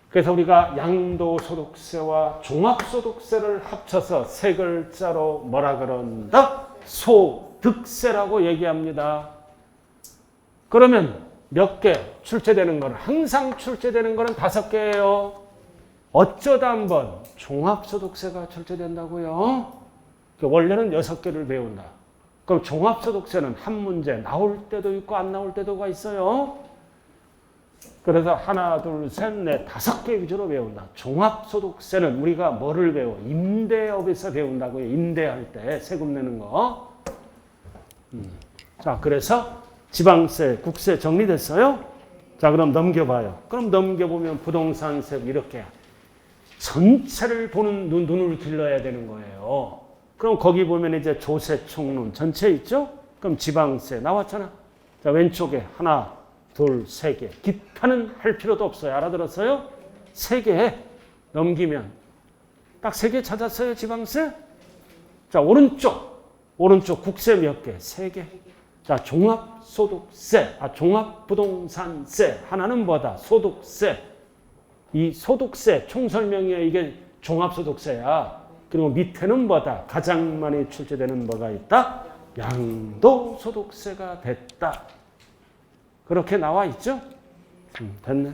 그래서 우리가 양도소득세와 종합소득세를 합쳐서 세 글자로 뭐라 그런다? 소득세라고 얘기합니다. 그러면 몇 개 출제되는 거는, 항상 출제되는 거는 5개예요. 어쩌다 한번 종합소득세가 출제된다고요. 원래는 6개를 배운다. 그럼 종합소득세는 한 문제 나올 때도 있고 안 나올 때도가 있어요. 그래서 하나, 둘, 셋, 넷, 5개 위주로 배운다. 종합소득세는 우리가 뭐를 배워? 임대업에서 배운다고요. 임대할 때 세금 내는 거. 자, 그래서 지방세, 국세 정리됐어요? 자, 그럼 넘겨봐요. 그럼 넘겨보면 부동산세 이렇게 전체를 보는 눈을 길러야 되는 거예요. 그럼 거기 보면 이제 조세 총론 전체 있죠? 그럼 지방세 나왔잖아. 자, 왼쪽에 하나, 둘, 세 개. 기타는 할 필요도 없어요. 알아들었어요? 3개 넘기면 딱 3개 찾았어요. 지방세. 자, 오른쪽 국세 몇 개? 3개. 자, 종합소득세, 종합부동산세. 하나는 뭐다? 소득세. 이 소득세 총설명이에요. 이게 종합소득세야. 그리고 밑에는 뭐다? 가장 많이 출제되는 뭐가 있다? 양도소득세가 됐다. 그렇게 나와 있죠? 됐네.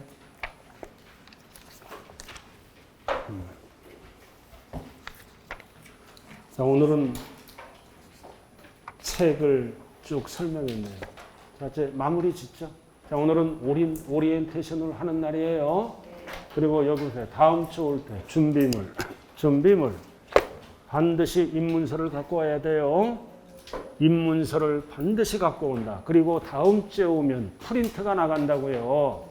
자, 오늘은 책을 쭉 설명했네요. 자, 이제 마무리 짓죠. 자, 오늘은 오리엔테이션을 하는 날이에요. 그리고 여기서 다음 주 올 때 준비물. 반드시 입문서를 갖고 와야 돼요. 입문서를 반드시 갖고 온다. 그리고 다음 주에 오면 프린트가 나간다고요.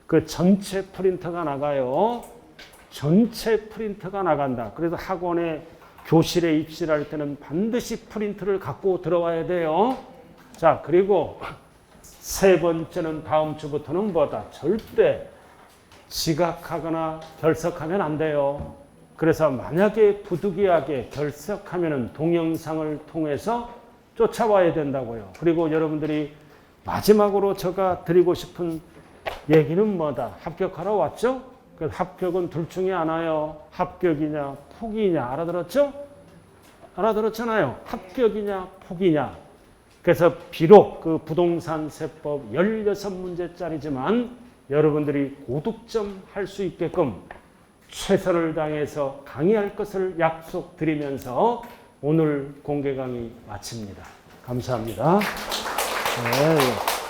그 전체 프린트가 나가요. 전체 프린트가 나간다. 그래서 학원에 교실에 입실할 때는 반드시 프린트를 갖고 들어와야 돼요. 자, 그리고 세 번째는 다음 주부터는 뭐다? 절대 지각하거나 결석하면 안 돼요. 그래서 만약에 부득이하게 결석하면은 동영상을 통해서 쫓아와야 된다고요. 그리고 여러분들이 마지막으로 제가 드리고 싶은 얘기는 뭐다? 합격하러 왔죠? 그 합격은 둘 중에 하나요. 합격이냐 포기냐. 알아들었죠? 알아들었잖아요. 합격이냐 포기냐. 그래서 비록 그 부동산세법 16문제짜리지만 여러분들이 고득점 할 수 있게끔 최선을 다해서 강의할 것을 약속드리면서 오늘 공개 강의 마칩니다. 감사합니다. 네.